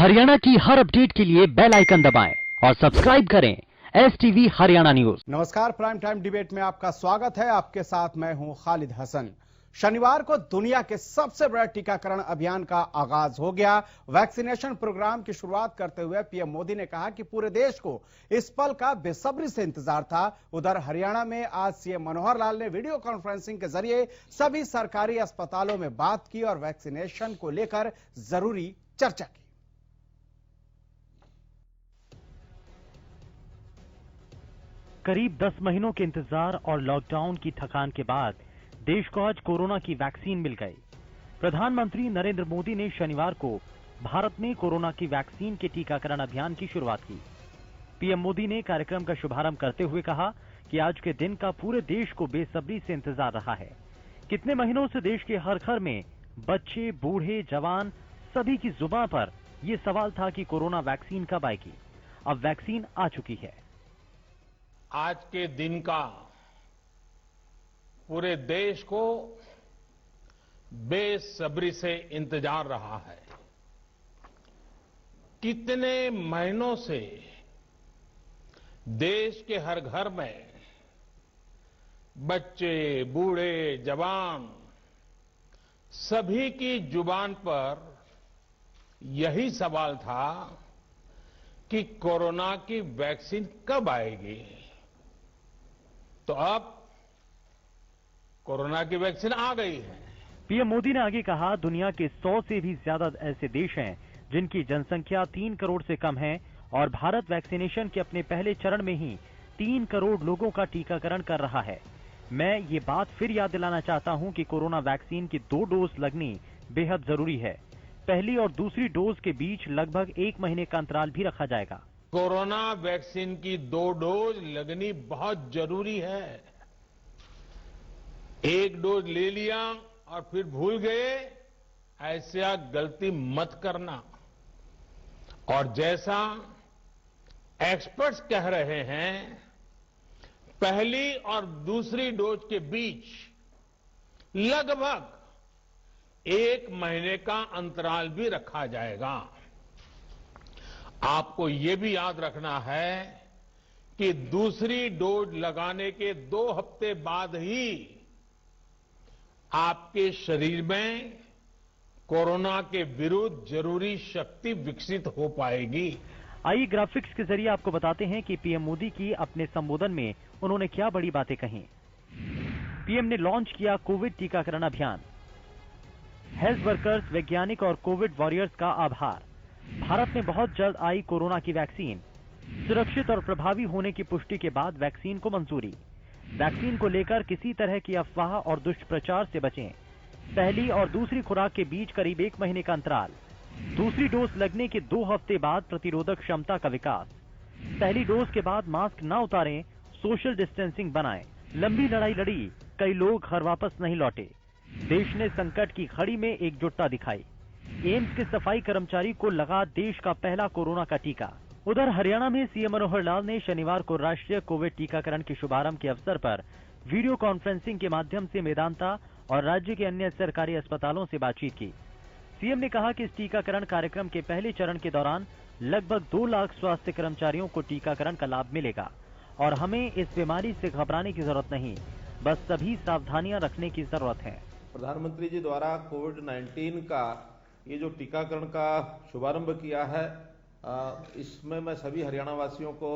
हरियाणा की हर अपडेट के लिए बेल आइकन दबाएं और सब्सक्राइब करें STV हरियाणा न्यूज। नमस्कार, प्राइम टाइम डिबेट में आपका स्वागत है। आपके साथ मैं हूं खालिद हसन। शनिवार को दुनिया के सबसे बड़ा टीकाकरण अभियान का आगाज हो गया। वैक्सीनेशन प्रोग्राम की शुरुआत करते हुए पीएम मोदी ने कहा कि पूरे देश को इस पल का बेसब्री से इंतजार था। उधर हरियाणा में आज सीएम मनोहर लाल ने वीडियो कॉन्फ्रेंसिंग के जरिए सभी सरकारी अस्पतालों में बात की और वैक्सीनेशन को लेकर जरूरी चर्चा की। करीब 10 महीनों के इंतजार और लॉकडाउन की थकान के बाद देश को आज कोरोना की वैक्सीन मिल गई। प्रधानमंत्री नरेंद्र मोदी ने शनिवार को भारत में कोरोना की वैक्सीन के टीकाकरण अभियान की शुरुआत की। पीएम मोदी ने कार्यक्रम का शुभारंभ करते हुए कहा कि आज के दिन का पूरे देश को बेसब्री से इंतजार रहा है। कितने महीनों से देश के हर घर में बच्चे, बूढ़े, जवान सभी की जुबान पर यह सवाल था कि कोरोना वैक्सीन कब आएगी। अब वैक्सीन आ चुकी है। आज के दिन का पूरे देश को बेसब्री से इंतजार रहा है। कितने महीनों से देश के हर घर में बच्चे, बूढ़े, जवान सभी की जुबान पर यही सवाल था कि कोरोना की वैक्सीन कब आएगी। तो अब कोरोना की वैक्सीन आ गई है। पीएम मोदी ने आगे कहा, दुनिया के 100 से भी ज्यादा ऐसे देश हैं जिनकी जनसंख्या 3 करोड़ से कम है और भारत वैक्सीनेशन के अपने पहले चरण में ही 3 करोड़ लोगों का टीकाकरण कर रहा है। मैं ये बात फिर याद दिलाना चाहता हूं कि कोरोना वैक्सीन की 2 डोज लगनी बेहद जरूरी है। पहली और दूसरी डोज के बीच लगभग 1 महीने का अंतराल भी रखा जाएगा। कोरोना वैक्सीन की 2 डोज लगनी बहुत जरूरी है। एक डोज ले लिया और फिर भूल गए, ऐसा गलती मत करना। और जैसा एक्सपर्ट्स कह रहे हैं, पहली और दूसरी डोज के बीच लगभग 1 महीने का अंतराल भी रखा जाएगा। आपको ये भी याद रखना है कि दूसरी डोज लगाने के 2 हफ्ते बाद ही आपके शरीर में कोरोना के विरुद्ध जरूरी शक्ति विकसित हो पाएगी। आइए ग्राफिक्स के जरिए आपको बताते हैं कि पीएम मोदी की अपने संबोधन में उन्होंने क्या बड़ी बातें कही। पीएम ने लॉन्च किया कोविड टीकाकरण अभियान। हेल्थ वर्कर्स, वैज्ञानिक और कोविड वॉरियर्स का आभार। भारत में बहुत जल्द आई कोरोना की वैक्सीन। सुरक्षित और प्रभावी होने की पुष्टि के बाद वैक्सीन को मंजूरी। वैक्सीन को लेकर किसी तरह की अफवाह और दुष्प्रचार से बचें। पहली और दूसरी खुराक के बीच करीब 1 महीने का अंतराल। दूसरी डोज लगने के 2 हफ्ते बाद प्रतिरोधक क्षमता का विकास। पहली डोज के बाद मास्क न उतारें, सोशल डिस्टेंसिंग बनाएं। लंबी लड़ाई लड़ी, कई लोग घर वापस नहीं लौटे। देश ने संकट की घड़ी में एकजुटता दिखाई। एम्स के सफाई कर्मचारी को लगा देश का पहला कोरोना का टीका। उधर हरियाणा में सीएम मनोहर लाल ने शनिवार को राष्ट्रीय कोविड टीकाकरण के शुभारंभ के अवसर पर वीडियो कॉन्फ्रेंसिंग के माध्यम से मेदांता और राज्य के अन्य सरकारी अस्पतालों से बातचीत की। सीएम ने कहा कि इस टीकाकरण कार्यक्रम के पहले चरण के दौरान लगभग 2 लाख स्वास्थ्य कर्मचारियों को टीकाकरण का लाभ मिलेगा और हमें इस बीमारी से घबराने की जरूरत नहीं, बस सभी सावधानियां रखने की जरूरत है। प्रधानमंत्री जी द्वारा कोविड-19 का ये जो टीकाकरण का शुभारंभ किया है, इसमें मैं सभी हरियाणा वासियों को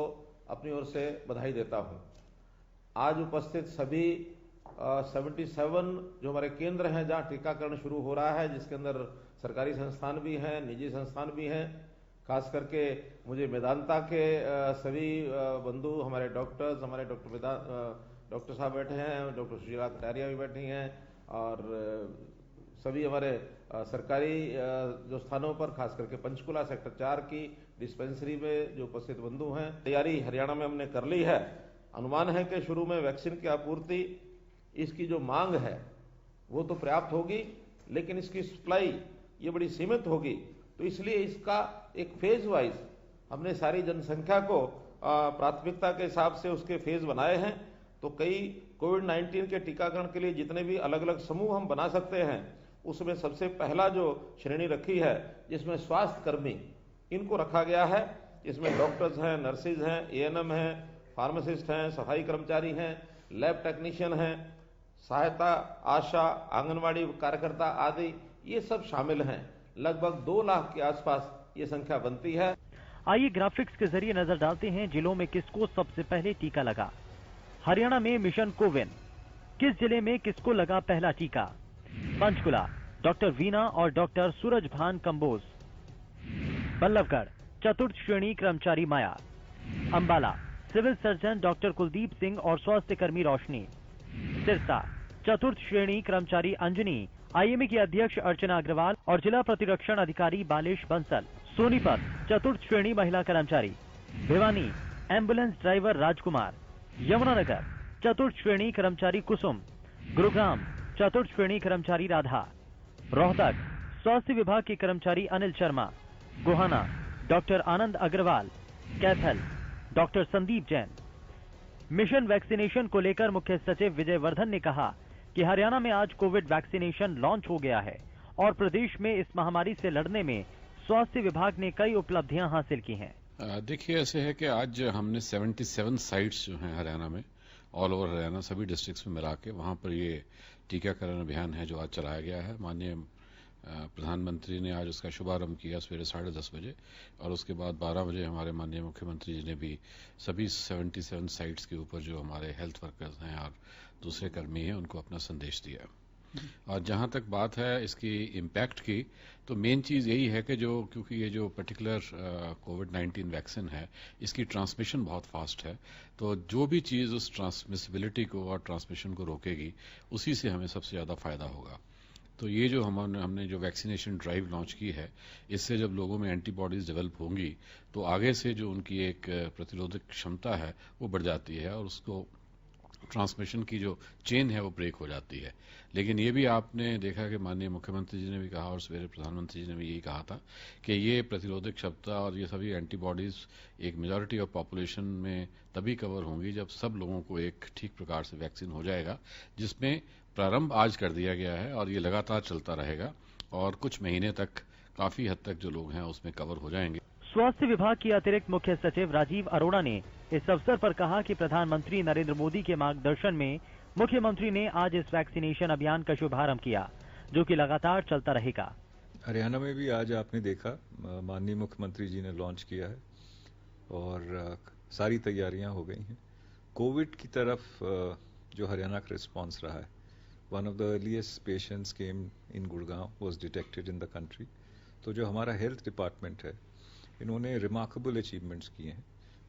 अपनी ओर से बधाई देता हूं। आज उपस्थित सभी 77 जो हमारे केंद्र हैं जहां टीकाकरण शुरू हो रहा है, जिसके अंदर सरकारी संस्थान भी हैं, निजी संस्थान भी हैं। खास करके मुझे मेदांता के सभी बंधु, हमारे डॉक्टर्स, हमारे डॉक्टर साहब बैठे हैं, डॉक्टर सुशीला कटारिया भी बैठी हैं और सभी हमारे सरकारी जो स्थानों पर, खास करके पंचकुला सेक्टर 4 की डिस्पेंसरी में जो उपस्थित बंधु हैं। तैयारी हरियाणा में हमने कर ली है। अनुमान है कि शुरू में वैक्सीन की आपूर्ति, इसकी जो मांग है वो तो पर्याप्त होगी, लेकिन इसकी सप्लाई ये बड़ी सीमित होगी। तो इसलिए इसका एक फेज वाइज हमने सारी जनसंख्या को प्राथमिकता के हिसाब से उसके फेज बनाए हैं। तो कई कोविड-19 के टीकाकरण के लिए जितने भी अलग अलग समूह हम बना सकते हैं, उसमें सबसे पहला जो श्रेणी रखी है, जिसमें स्वास्थ्य कर्मी इनको रखा गया है। इसमें डॉक्टर्स हैं, नर्सिज हैं, एएनएम हैं, फार्मासिस्ट हैं, सफाई कर्मचारी हैं, लैब टेक्नीशियन हैं, सहायता, आशा, आंगनवाड़ी कार्यकर्ता आदि ये सब शामिल हैं। लगभग 2 लाख के आसपास ये संख्या बनती है। आइए ग्राफिक्स के जरिए नजर डालते हैं जिलों में किसको सबसे पहले टीका लगा। हरियाणा में मिशन कोविन, किस जिले में किसको लगा पहला टीका? पंचकुला डॉक्टर वीना और डॉक्टर सूरजभान कंबोज। बल्लभगढ़ चतुर्थ श्रेणी कर्मचारी Maya. Ambala civil surgeon doctor Kuldeep Singh और स्वास्थ्य कर्मी रोशनी। सिरसा चतुर्थ श्रेणी कर्मचारी अंजनी, आईएमए की अध्यक्ष अर्चना अग्रवाल और जिला प्रतिरक्षण अधिकारी बालेश बंसल। सोनीपत चतुर्थ श्रेणी महिला कर्मचारी। भिवानी एम्बुलेंस ड्राइवर राजकुमार। यमुनानगर चतुर्थ श्रेणी कर्मचारी कुसुम। गुरुग्राम चतुर्थ श्रेणी कर्मचारी राधा। रोहतक स्वास्थ्य विभाग के कर्मचारी Anil Sharma. Gohana doctor Anand Agarwal. Kaithal doctor Sandeep Jain. Mission vaccination को लेकर मुख्य सचिव विजय वर्धन ने कहा कि हरियाणा में आज कोविड वैक्सीनेशन लॉन्च हो गया है और प्रदेश में इस महामारी से लड़ने में स्वास्थ्य विभाग ने कई उपलब्धियां हासिल की हैं। देखिए, ऐसे है कि आज हमने 77 साइट्स जो हैं हरियाणा में, ऑल ओवर हरियाणा सभी डिस्ट्रिक्ट्स में मिला के वहां पर ये टीकाकरण अभियान है जो आज चलाया गया है। माननीय प्रधानमंत्री ने आज उसका शुभारंभ किया सवेरे 10:30 बजे और उसके बाद 12 बजे हमारे माननीय मुख्यमंत्री जी ने भी सभी 77 साइट्स के ऊपर जो हमारे हेल्थ वर्कर्स हैं और दूसरे कर्मी हैं उनको अपना संदेश दिया। और जहां तक बात है इसकी इम्पैक्ट की, तो मेन चीज यही है कि क्योंकि ये जो पर्टिकुलर कोविड-19 वैक्सीन है इसकी ट्रांसमिशन बहुत फास्ट है, तो जो भी चीज उस ट्रांसमिसिबिलिटी को और ट्रांसमिशन को रोकेगी उसी से हमें सबसे ज्यादा फायदा होगा। तो ये जो हमने जो वैक्सीनेशन ड्राइव लॉन्च की है, इससे जब लोगों में एंटीबॉडीज डेवलप होंगी तो आगे से जो उनकी एक प्रतिरोधक क्षमता है वो बढ़ जाती है और उसको ट्रांसमिशन की जो चेन है वो ब्रेक हो जाती है। लेकिन ये भी आपने देखा कि माननीय मुख्यमंत्री जी ने भी कहा और सवेरे प्रधानमंत्री जी ने भी यही कहा था कि ये प्रतिरोधक क्षमता और ये सभी एंटीबॉडीज एक मेजॉरिटी ऑफ पॉपुलेशन में तभी कवर होंगी जब सब लोगों को एक ठीक प्रकार से वैक्सीन हो जाएगा, जिसमें प्रारंभ आज कर दिया गया है और ये लगातार चलता रहेगा और कुछ महीने तक काफी हद तक जो लोग हैं उसमें कवर हो जाएंगे। स्वास्थ्य विभाग की अतिरिक्त मुख्य सचिव राजीव अरोड़ा ने इस अवसर पर कहा कि प्रधानमंत्री नरेंद्र मोदी के मार्गदर्शन में मुख्यमंत्री ने आज इस वैक्सीनेशन अभियान का शुभारंभ किया, जो कि लगातार चलता रहेगा। हरियाणा में भी आज आपने देखा माननीय मुख्यमंत्री जी ने लॉन्च किया है और सारी तैयारियां हो गई हैं। कोविड की तरफ जो हरियाणा का रिस्पांस रहा है, one of the earliest patients came in Gurgaon was detected in the country. तो जो हमारा हेल्थ डिपार्टमेंट है, इन्होंने रिमार्केबल अचीवमेंट्स किए हैं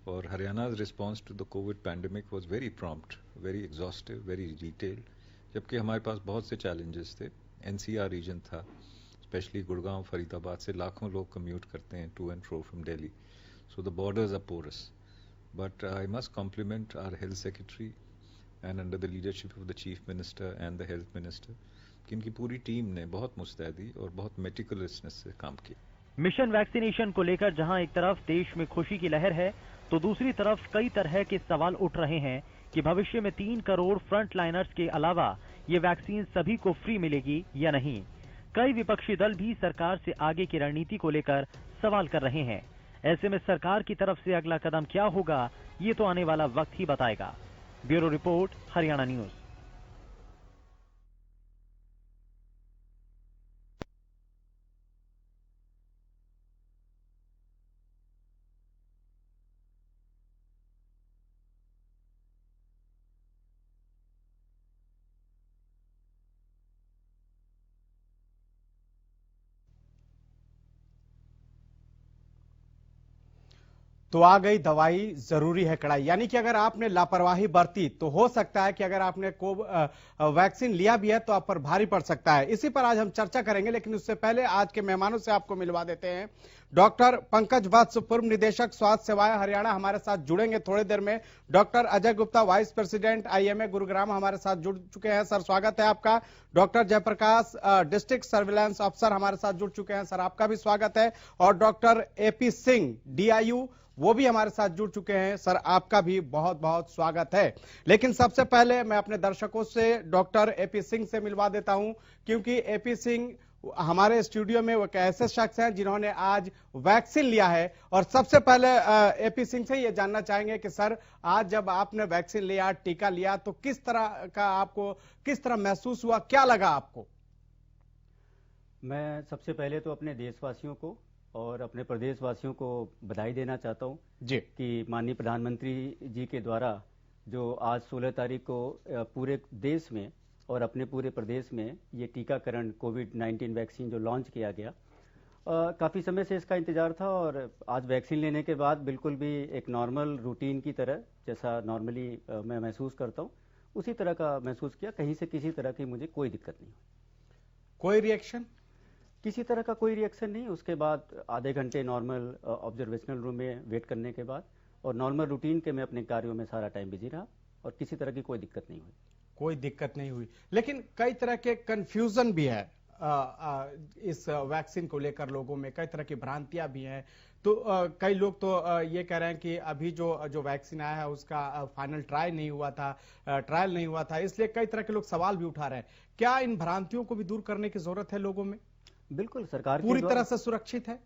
और Haryana's response to the covid pandemic was very prompt, very exhaustive, very detailed. जबकि हमारे पास बहुत से चैलेंजेस थे। एनसीआर रीजन था, स्पेशली गुड़गांव, फरीदाबाद से लाखों लोग कम्यूट करते हैं to and fro from Delhi, so the borders are porous. But I must compliment our health secretary and under the leadership of the chief minister and the health minister, कि इनकी पूरी team ने बहुत मुस्तैदी और बहुत मेटिकुलसनेस से काम किया। मिशन वैक्सीनेशन को लेकर जहां एक तरफ देश में खुशी की लहर है, तो दूसरी तरफ कई तरह के सवाल उठ रहे हैं कि भविष्य में 3 करोड़ फ्रंट लाइनर्स के अलावा ये वैक्सीन सभी को फ्री मिलेगी या नहीं। कई विपक्षी दल भी सरकार से आगे की रणनीति को लेकर सवाल कर रहे हैं। ऐसे में सरकार की तरफ से अगला कदम क्या होगा, ये तो आने वाला वक्त ही बताएगा। Bureau report, Haryana news. तो आ गई दवाई, जरूरी है कड़ाई। यानी कि अगर आपने लापरवाही बरती तो हो सकता है कि अगर आपने वैक्सीन लिया भी है तो आप पर भारी पड़ सकता है। इसी पर आज हम चर्चा करेंगे, लेकिन उससे पहले आज के मेहमानों से आपको मिलवा देते हैं। डॉक्टर पंकज वत्स, पूर्व निदेशक स्वास्थ्य सेवाएं हरियाणा, हमारे साथ जुड़ेंगे थोड़ी देर में। Doctor Ajay Gupta, vice president IMA Gurugram, हमारे साथ जुड़ चुके हैं। सर, स्वागत है आपका। Doctor Jaiprakash, district surveillance officer, हमारे साथ जुड़ चुके हैं। सर, आपका भी स्वागत है। और डॉक्टर एपी सिंह, डीआईयू, वो भी हमारे साथ जुड़ चुके हैं। सर, आपका भी बहुत बहुत स्वागत है। लेकिन सबसे पहले मैं अपने दर्शकों से डॉक्टर एपी सिंह से मिलवा देता हूं, क्योंकि एपी सिंह हमारे स्टूडियो में वो एक ऐसे शख्स हैं जिन्होंने आज वैक्सीन लिया है। और सबसे पहले एपी सिंह से ये जानना चाहेंगे कि सर, आज जब आपने वैक्सीन लिया, टीका लिया, तो किस तरह महसूस हुआ, क्या लगा आपको? मैं सबसे पहले तो अपने देशवासियों को और अपने प्रदेशवासियों को बधाई देना चाहता हूं जी कि माननीय प्रधानमंत्री जी के द्वारा जो आज 16 तारीख को पूरे देश में और अपने पूरे प्रदेश में ये टीकाकरण कोविड-19 वैक्सीन जो लॉन्च किया गया, काफ़ी समय से इसका इंतजार था और आज वैक्सीन लेने के बाद बिल्कुल भी एक नॉर्मल रूटीन की तरह, जैसा नॉर्मली मैं महसूस करता हूँ, उसी तरह का महसूस किया। कहीं से किसी तरह की मुझे कोई दिक्कत नहीं हुई। कोई रिएक्शन? किसी तरह का कोई रिएक्शन नहीं। उसके बाद आधे घंटे नॉर्मल ऑब्जर्वेशनल रूम में वेट करने के बाद और नॉर्मल रूटीन के मैं अपने कार्यों में सारा टाइम बिजी रहा और किसी तरह की कोई दिक्कत नहीं हुई। कोई दिक्कत नहीं हुई, लेकिन कई तरह के कंफ्यूजन भी है इस वैक्सीन को लेकर। लोगों में कई तरह की भ्रांतियां भी हैं। तो कई लोग तो ये कह रहे हैं कि अभी जो वैक्सीन आया है उसका फाइनल ट्रायल नहीं हुआ था, इसलिए कई तरह के लोग सवाल भी उठा रहे हैं। क्या इन भ्रांतियों को भी दूर करने की जरूरत है लोगों में? बिल्कुल, सरकार पूरी तरह से सुरक्षित है?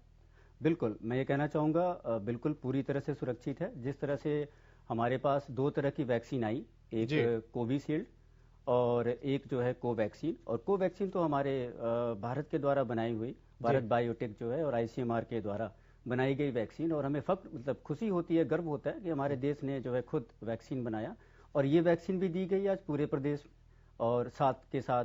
बिल्कुल, मैं ये कहना चाहूंगा बिल्कुल पूरी तरह से सुरक्षित है। जिस तरह से हमारे पास 2 तरह की वैक्सीन आई, एक कोविशील्ड और एक जो है कोवैक्सीन। और कोवैक्सीन तो हमारे भारत के द्वारा बनाई हुई, भारत बायोटेक जो है और आईसीएमआर के द्वारा बनाई गई वैक्सीन। और हमें मतलब खुशी होती है, गर्व होता है कि हमारे देश ने जो है खुद वैक्सीन बनाया और ये वैक्सीन भी दी गई आज पूरे प्रदेश, और साथ के साथ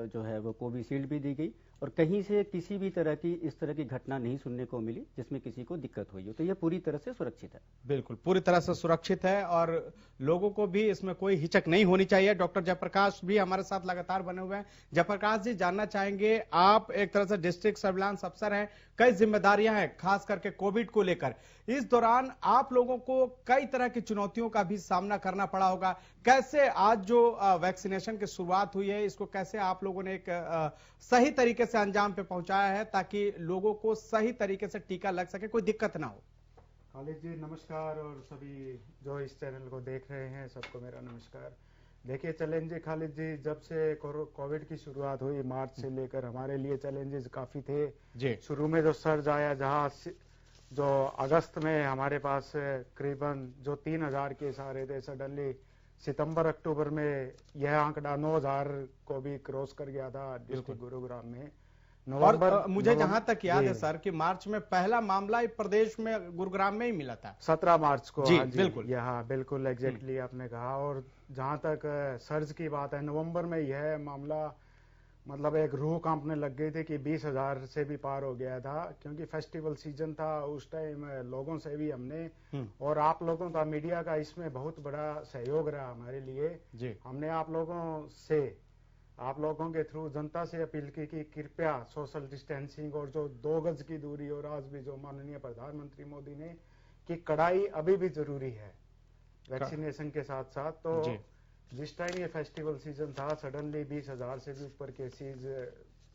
जो है वो कोविशील्ड भी दी गई। और कहीं से किसी भी तरह की इस तरह की घटना नहीं सुनने को मिली जिसमें किसी को दिक्कत हुई हो। तो यह पूरी तरह से सुरक्षित है। बिल्कुल पूरी तरह से सुरक्षित है और लोगों को भी इसमें कोई हिचक नहीं होनी चाहिए। डॉक्टर जयप्रकाश भी हमारे साथ लगातार बने हुए हैं। जयप्रकाश जी, जानना चाहेंगे, आप एक तरह से डिस्ट्रिक्ट सर्विलांस अफसर हैं, कई जिम्मेदारियां हैं खास करके कोविड को लेकर। इस दौरान आप लोगों को कई तरह की चुनौतियों का भी सामना करना पड़ा होगा। कैसे आज जो वैक्सीनेशन की शुरुआत हुई है, इसको कैसे आप लोगों ने एक सही तरीके से अंजाम पे पहुंचाया है ताकि लोगों को सही तरीके से टीका लग सके, कोई दिक्कत ना हो? खालिद जी नमस्कार, और सभी जो इस चैनल को देख रहे हैं सबको मेरा नमस्कार। देखिए चैलेंज खालिद जी, जब से कोविड की शुरुआत हुई मार्च से लेकर हमारे लिए चैलेंजेस काफी थे जी। शुरू में जो सर्ज आया, जहां जो अगस्त में हमारे पास करीबन जो 3000 केस आ रहे थे, सडनली सितंबर अक्टूबर में यह आंकड़ा 9000 को भी क्रॉस कर गया था डिस्ट्रिक्ट गुरुग्राम में। और मुझे जहां तक याद है सर कि मार्च में पहला मामला प्रदेश में गुरुग्राम में ही मिला था, 17 मार्च को। जी, बिल्कुल, हाँ बिल्कुल एग्जैक्टली आपने कहा। और जहां तक सर्ज की बात है, नवंबर में यह मामला मतलब एक रूह कांपने लग गई थी कि 20,000 से भी पार हो गया था, क्योंकि फेस्टिवल सीजन था उस टाइम। लोगों से भी हमने और आप लोगों का, मीडिया का इसमें बहुत बड़ा सहयोग रहा हमारे लिए जी। हमने आप लोगों के थ्रू जनता से अपील की कि कृपया सोशल डिस्टेंसिंग और जो 2 गज की दूरी, और आज भी जो माननीय प्रधानमंत्री मोदी ने कि कड़ाई अभी भी जरूरी है वैक्सीनेशन के साथ साथ। तो जिस टाइम ये फेस्टिवल सीजन था, सडनली 20,000 से भी ऊपर केसेज,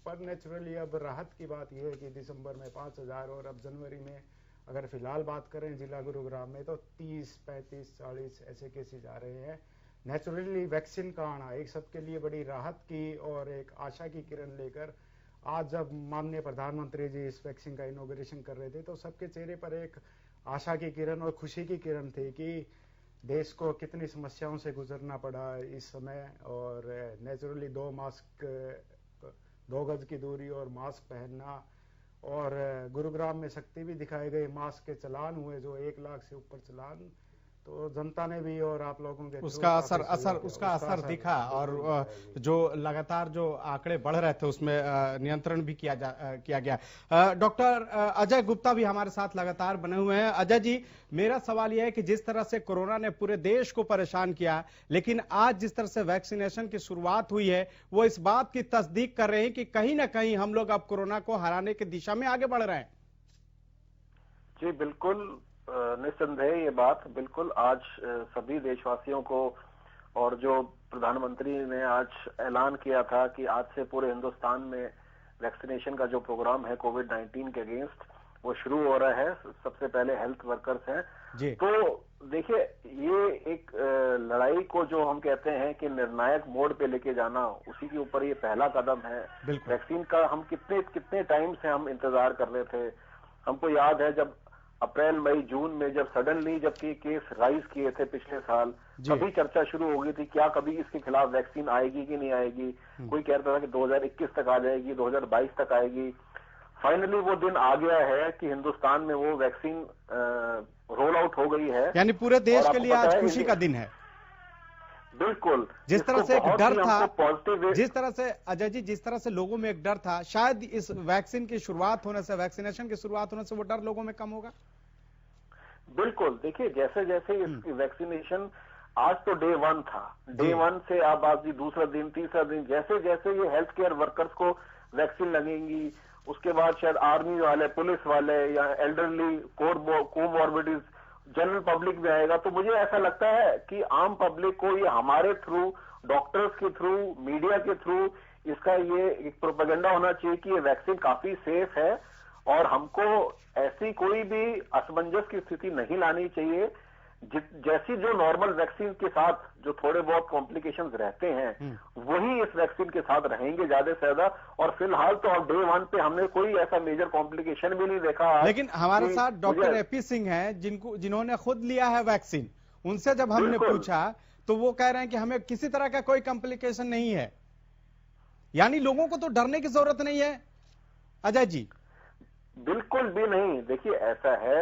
पर नेचुरली अब राहत की बात यह है कि दिसंबर में 5,000 और अब जनवरी में अगर फिलहाल बात करें जिला गुरुग्राम में तो 30, 35, 40 ऐसे केसेज आ रहे हैं। नेचुरली वैक्सीन का आना एक सबके लिए बड़ी राहत की और एक आशा की किरण लेकर आज जब माननीय प्रधानमंत्री जी इस वैक्सीन का इनॉग्रेशन कर रहे थे तो सबके चेहरे पर एक आशा की किरण और खुशी की किरण थी कि देश को कितनी समस्याओं से गुजरना पड़ा इस समय। और नेचुरली 2 गज की दूरी और मास्क पहनना, और गुरुग्राम में सख्ती भी दिखाए गए, मास्क के चलान हुए जो 1 लाख से ऊपर चलान, तो जनता ने भी और आप लोगों के उसका असर दिखा। और जो लगातार जो आंकड़े बढ़ रहे थे उसमें नियंत्रण भी किया गया। डॉक्टर अजय गुप्ता भी हमारे साथ लगातार बने हुए हैं। अजय जी, मेरा सवाल यह है कि जिस तरह से कोरोना ने पूरे देश को परेशान किया, लेकिन आज जिस तरह से वैक्सीनेशन की शुरुआत हुई है वो इस बात की तस्दीक कर रहे हैं कि कहीं ना कहीं हम लोग अब कोरोना को हराने की दिशा में आगे बढ़ रहे हैं। जी बिल्कुल, निस्संदेह ये बात बिल्कुल आज सभी देशवासियों को, और जो प्रधानमंत्री ने आज ऐलान किया था कि आज से पूरे हिंदुस्तान में वैक्सीनेशन का जो प्रोग्राम है कोविड-19 के अगेंस्ट, वो शुरू हो रहा है। सबसे पहले हेल्थ वर्कर्स हैं जी। तो देखिए, ये एक लड़ाई को जो हम कहते हैं कि निर्णायक मोड़ पे लेके जाना, उसी के ऊपर ये पहला कदम है। वैक्सीन का हम कितने टाइम से हम इंतजार कर रहे थे। हमको याद है जब अप्रैल मई जून में जब सडनली जबकि केस राइज किए थे पिछले साल, कभी चर्चा शुरू हो गई थी क्या कभी इसके खिलाफ वैक्सीन आएगी कि नहीं आएगी। कोई कहता था कि 2021 तक आ जाएगी, 2022 तक आएगी। फाइनली वो दिन आ गया है कि हिंदुस्तान में वो वैक्सीन रोल आउट हो गई है, यानी पूरे देश के लिए आज खुशी का दिन है। बिल्कुल। जिस तरह से एक डर था, पॉजिटिव, जिस तरह से अजय जी, जिस तरह से लोगों में एक डर था, शायद इस वैक्सीन की शुरुआत होने से, वैक्सीनेशन की शुरुआत होने से वो डर लोगों में कम होगा। बिल्कुल। देखिए, जैसे जैसे इसकी वैक्सीनेशन, आज तो डे 1 था, डे 1 से अब आज दूसरा दिन, तीसरा दिन, जैसे जैसे ये हेल्थ केयर वर्कर्स को वैक्सीन लगेंगी, उसके बाद शायद आर्मी वाले, पुलिस वाले या एल्डरली, कोमॉर्बिडिटीज, जनरल पब्लिक में आएगा, तो मुझे ऐसा लगता है कि आम पब्लिक को ये हमारे थ्रू, डॉक्टर्स के थ्रू, मीडिया के थ्रू इसका ये एक प्रोपेगेंडा होना चाहिए कि ये वैक्सीन काफी सेफ है और हमको ऐसी कोई भी असमंजस की स्थिति नहीं लानी चाहिए। जैसी जो नॉर्मल वैक्सीन के साथ जो थोड़े बहुत कॉम्प्लिकेशंस रहते हैं, वही इस वैक्सीन के साथ रहेंगे ज्यादा से ज्यादा। और फिलहाल तो अब डे 1 पे हमने कोई ऐसा मेजर कॉम्प्लिकेशन भी नहीं देखा। लेकिन हमारे साथ डॉक्टर एपी सिंह हैं, जिन्होंने खुद लिया है वैक्सीन। उनसे जब हमने पूछा तो वो कह रहे हैं कि हमें किसी तरह का कोई कॉम्प्लिकेशन नहीं है। यानी लोगों को तो डरने की जरूरत नहीं है अजय जी। बिल्कुल भी नहीं। देखिए, ऐसा है,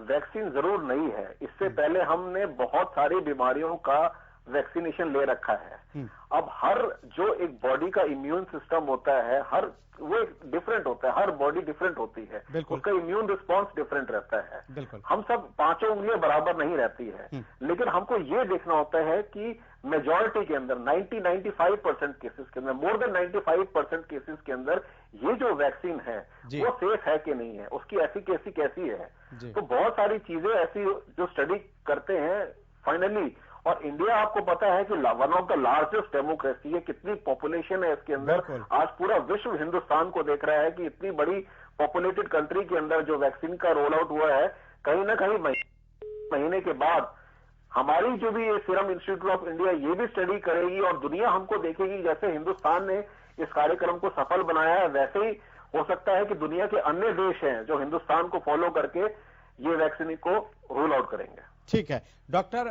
वैक्सीन जरूर नहीं है, इससे पहले हमने बहुत सारी बीमारियों का वैक्सीनेशन ले रखा है। अब हर जो एक बॉडी का इम्यून सिस्टम होता है, हर वो डिफरेंट होता है, हर बॉडी डिफरेंट होती है, उसका इम्यून रिस्पॉन्स डिफरेंट रहता है। हम सब पांचों उंगलियां बराबर नहीं रहती है, लेकिन हमको ये देखना होता है कि मेजॉरिटी के अंदर 90-95% केसेस के अंदर, मोर देन 95% केसेस के अंदर ये जो वैक्सीन है वो सेफ है कि नहीं है, उसकी एफिकेसी कैसी है। तो बहुत सारी चीजें ऐसी जो स्टडी करते हैं फाइनली। और इंडिया, आपको पता है कि one of the largest democracy है, कितनी पॉपुलेशन है इसके अंदर। आज पूरा विश्व हिंदुस्तान को देख रहा है कि इतनी बड़ी पॉपुलेटेड कंट्री के अंदर जो वैक्सीन का रोल आउट हुआ है, कहीं ना कहीं महीने के बाद हमारी जो भी सीरम इंस्टीट्यूट ऑफ इंडिया ये भी स्टडी करेगी और दुनिया हमको देखेगी। जैसे हिंदुस्तान ने इस कार्यक्रम को सफल बनाया है, वैसे ही हो सकता है कि दुनिया के अन्य देश हैं जो हिंदुस्तान को फॉलो करके ये वैक्सीन को रोल आउट करेंगे। ठीक है, डॉक्टर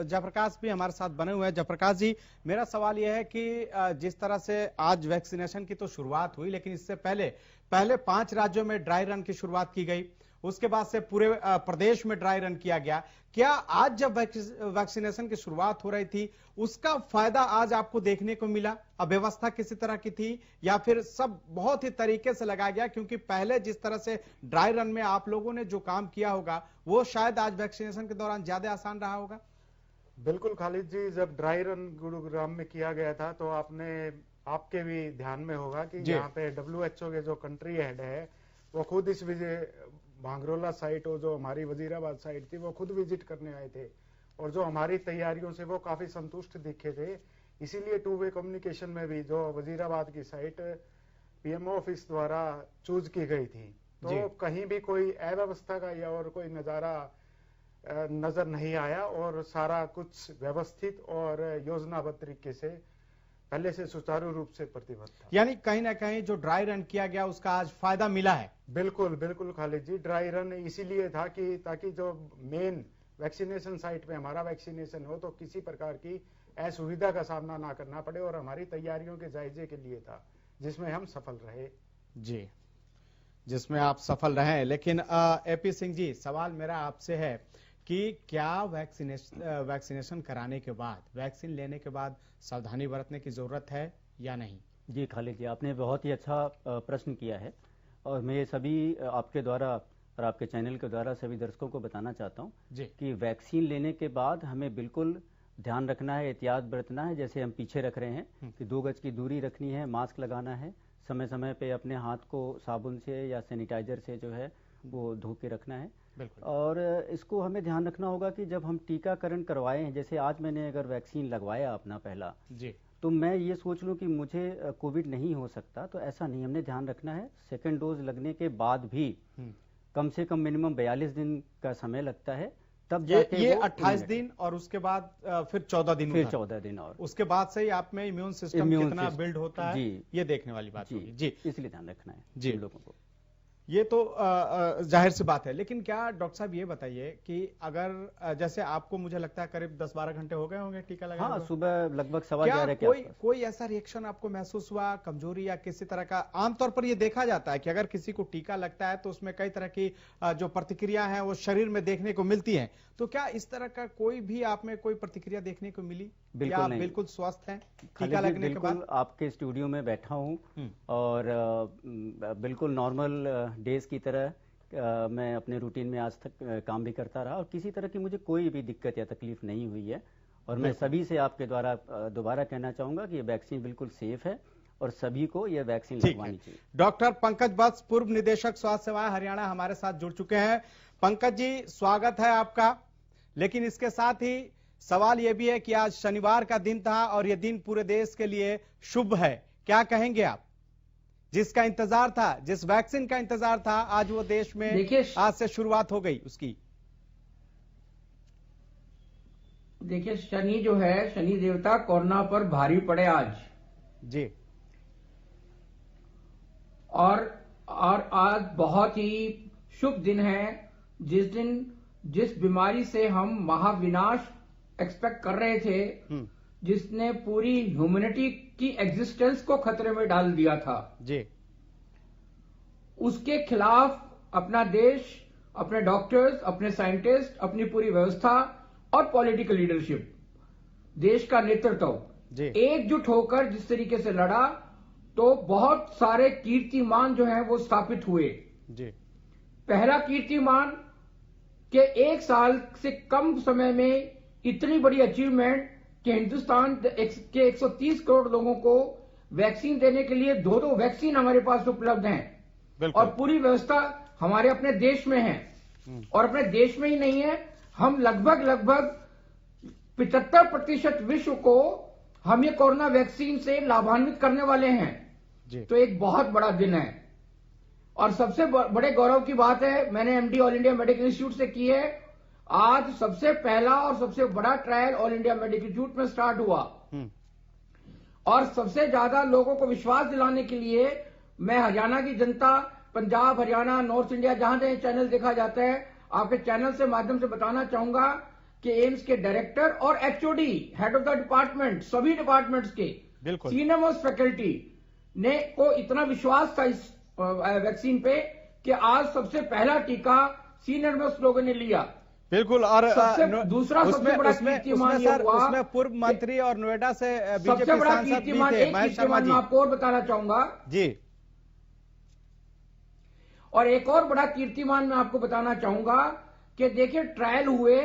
जयप्रकाश भी हमारे साथ बने हुए हैं। जयप्रकाश जी, मेरा सवाल यह है कि जिस तरह से आज वैक्सीनेशन की तो शुरुआत हुई, लेकिन इससे पहले 5 राज्यों में ड्राई रन की शुरुआत की गई, उसके बाद से पूरे प्रदेश में ड्राई रन किया गया। क्या आज जब वैक्सीनेशन की शुरुआत हो रही थी उसका फायदा आज आपको देखने को मिला? अव्यवस्था किसी तरह की थी या फिर सब बहुत ही तरीके से लगाया गया? क्योंकि पहले जिस तरह से ड्राई रन में आप लोगों ने जो काम किया होगा वो शायद आज वैक्सीनेशन के दौरान ज्यादा आसान रहा होगा। बिल्कुल खालिद जी, जब ड्राई रन गुरुग्राम में किया गया था तो आपके भी ध्यान में होगा कि यहाँ पे WHO के जो कंट्री हेड है वो खुद इस भांगरोला साइट और जो हमारी वजीराबाद साइट थी वो खुद विजिट करने आए थे और जो हमारी तैयारियों से वो काफी संतुष्ट दिखे थे। इसीलिए 2 वे कम्युनिकेशन में भी जो वजीराबाद की साइट PMO ऑफिस द्वारा चूज की गई थी, तो कहीं भी कोई अव्यवस्था का या और कोई नजारा नजर नहीं आया और सारा कुछ व्यवस्थित और योजनाबद्ध तरीके से पहले से सुचारू रूप से प्रतिबद्ध था। यानी कहीं ना कहीं जो ड्राई रन किया गया उसका आज फायदा मिला है। बिल्कुल बिल्कुल खालिद जी, ड्राई रन इसीलिए था कि ताकि जो मेन वैक्सीनेशन साइट पे हमारा वैक्सीनेशन हो तो किसी प्रकार की असुविधा का सामना ना करना पड़े और हमारी तैयारियों के जायजे के लिए था, जिसमें हम सफल रहे। जी, जिसमें आप सफल रहे। लेकिन एपी सिंह जी, सवाल मेरा आपसे है कि क्या वैक्सीनेशन कराने के बाद, वैक्सीन लेने के बाद सावधानी बरतने की जरूरत है या नहीं? जी खालिद जी, आपने बहुत ही अच्छा प्रश्न किया है और मैं ये सभी आपके द्वारा और आपके चैनल के द्वारा सभी दर्शकों को बताना चाहता हूँ कि वैक्सीन लेने के बाद हमें बिल्कुल ध्यान रखना है, एहतियात बरतना है। जैसे हम पीछे रख रहे हैं कि 2 गज की दूरी रखनी है, मास्क लगाना है, समय समय पे अपने हाथ को साबुन से या सैनिटाइजर से जो है वो धो के रखना है। और इसको हमें ध्यान रखना होगा कि जब हम टीकाकरण करवाए हैं, जैसे आज मैंने अगर वैक्सीन लगवाया अपना पहला तो मैं ये सोच लूं कि मुझे कोविड नहीं हो सकता, तो ऐसा नहीं, हमने ध्यान रखना है। सेकंड डोज लगने के बाद भी कम से कम मिनिमम 42 दिन का समय लगता है, तब ये जाके वो 28 दिन और उसके बाद फिर 14 दिन फिर 14 दिन और उसके बाद से ही आप में इम्यून सिस्टम कितना बिल्ड होता है, ये देखने वाली बात होगी। जी, इसलिए ध्यान रखना है जी लोगों को। ये तो जाहिर सी बात है, लेकिन क्या डॉक्टर साहब ये बताइए कि अगर जैसे आपको मुझे लगता है करीब 10-12 घंटे हो गए होंगे टीका लगाने? हाँ, सुबह लगभग 11:15 के आसपास। कोई ऐसा रिएक्शन आपको महसूस हुआ, कमजोरी या किसी तरह का? आमतौर पर ये देखा जाता है कि अगर किसी को टीका लगता है तो उसमें कई तरह की जो प्रतिक्रिया है वो शरीर में देखने को मिलती है, तो क्या इस तरह का कोई भी आप में कोई प्रतिक्रिया देखने को मिली? बिल्कुल आप नहीं। बिल्कुल स्वस्थ हैं टीका लगने के बाद? आपके स्टूडियो में बैठा हूँ और बिल्कुल नॉर्मल डेज की तरह मैं अपने रूटीन में आज तक काम भी करता रहा और किसी तरह की मुझे कोई भी दिक्कत या तकलीफ नहीं हुई है। और मैं सभी से आपके द्वारा दोबारा कहना चाहूंगा कि ये वैक्सीन बिल्कुल सेफ है और सभी को ये वैक्सीन लगवानी चाहिए। डॉक्टर पंकज वत्स, पूर्व निदेशक स्वास्थ्य सेवाएं हरियाणा, हमारे साथ जुड़ चुके हैं। पंकज जी, स्वागत है आपका। लेकिन इसके साथ ही सवाल यह भी है कि आज शनिवार का दिन था और यह दिन पूरे देश के लिए शुभ है, क्या कहेंगे आप? जिसका इंतजार था, जिस वैक्सीन का इंतजार था, आज वो देश में आज से शुरुआत हो गई उसकी। देखिए, शनि जो है, शनि देवता कोरोना पर भारी पड़े आज जी। और आज बहुत ही शुभ दिन है, जिस दिन जिस बीमारी से हम महाविनाश एक्सपेक्ट कर रहे थे, जिसने पूरी ह्यूमैनिटी की एग्जिस्टेंस को खतरे में डाल दिया था जी, उसके खिलाफ अपना देश, अपने डॉक्टर्स, अपने साइंटिस्ट, अपनी पूरी व्यवस्था और पॉलिटिकल लीडरशिप, देश का नेतृत्व एकजुट होकर जिस तरीके से लड़ा, तो बहुत सारे कीर्तिमान जो हैं वो स्थापित हुए जी। पहला कीर्तिमान कि 1 साल से कम समय में इतनी बड़ी अचीवमेंट कि हिंदुस्तान के 130 करोड़ लोगों को वैक्सीन देने के लिए 2 वैक्सीन हमारे पास उपलब्ध हैं और पूरी व्यवस्था हमारे अपने देश में है। और अपने देश में ही नहीं है, हम लगभग 75% विश्व को हम ये कोरोना वैक्सीन से लाभान्वित करने वाले हैं जी। तो एक बहुत बड़ा दिन है। और सबसे बड़े गौरव की बात है, मैंने MD all India medical institute से की है, आज सबसे पहला और सबसे बड़ा trial all India medical institute में स्टार्ट हुआ। और सबसे ज्यादा लोगों को विश्वास दिलाने के लिए मैं हरियाणा की जनता, पंजाब, हरियाणा, नॉर्थ इंडिया, जहां जहां चैनल देखा जाता है, आपके चैनल से माध्यम से बताना चाहूंगा कि एम्स के डायरेक्टर और HOD, head of the department, सभी डिपार्टमेंट्स के सीनियर मोस्ट फैकल्टी ने को इतना विश्वास था इस वैक्सीन पे कि आज सबसे पहला टीका सीनियर मोस्ट लोगों ने लिया। बिल्कुल। और दूसरा सबसे बड़ा कीर्तिमान ये हुआ, उसमें पूर्व मंत्री और नोएडा से सबसे बड़ा कीर्तिमान, एक कीर्तिमान मैं आपको और बताना चाहूंगा जी। और एक और बड़ा कीर्तिमान मैं आपको बताना चाहूंगा कि देखिए, ट्रायल हुए,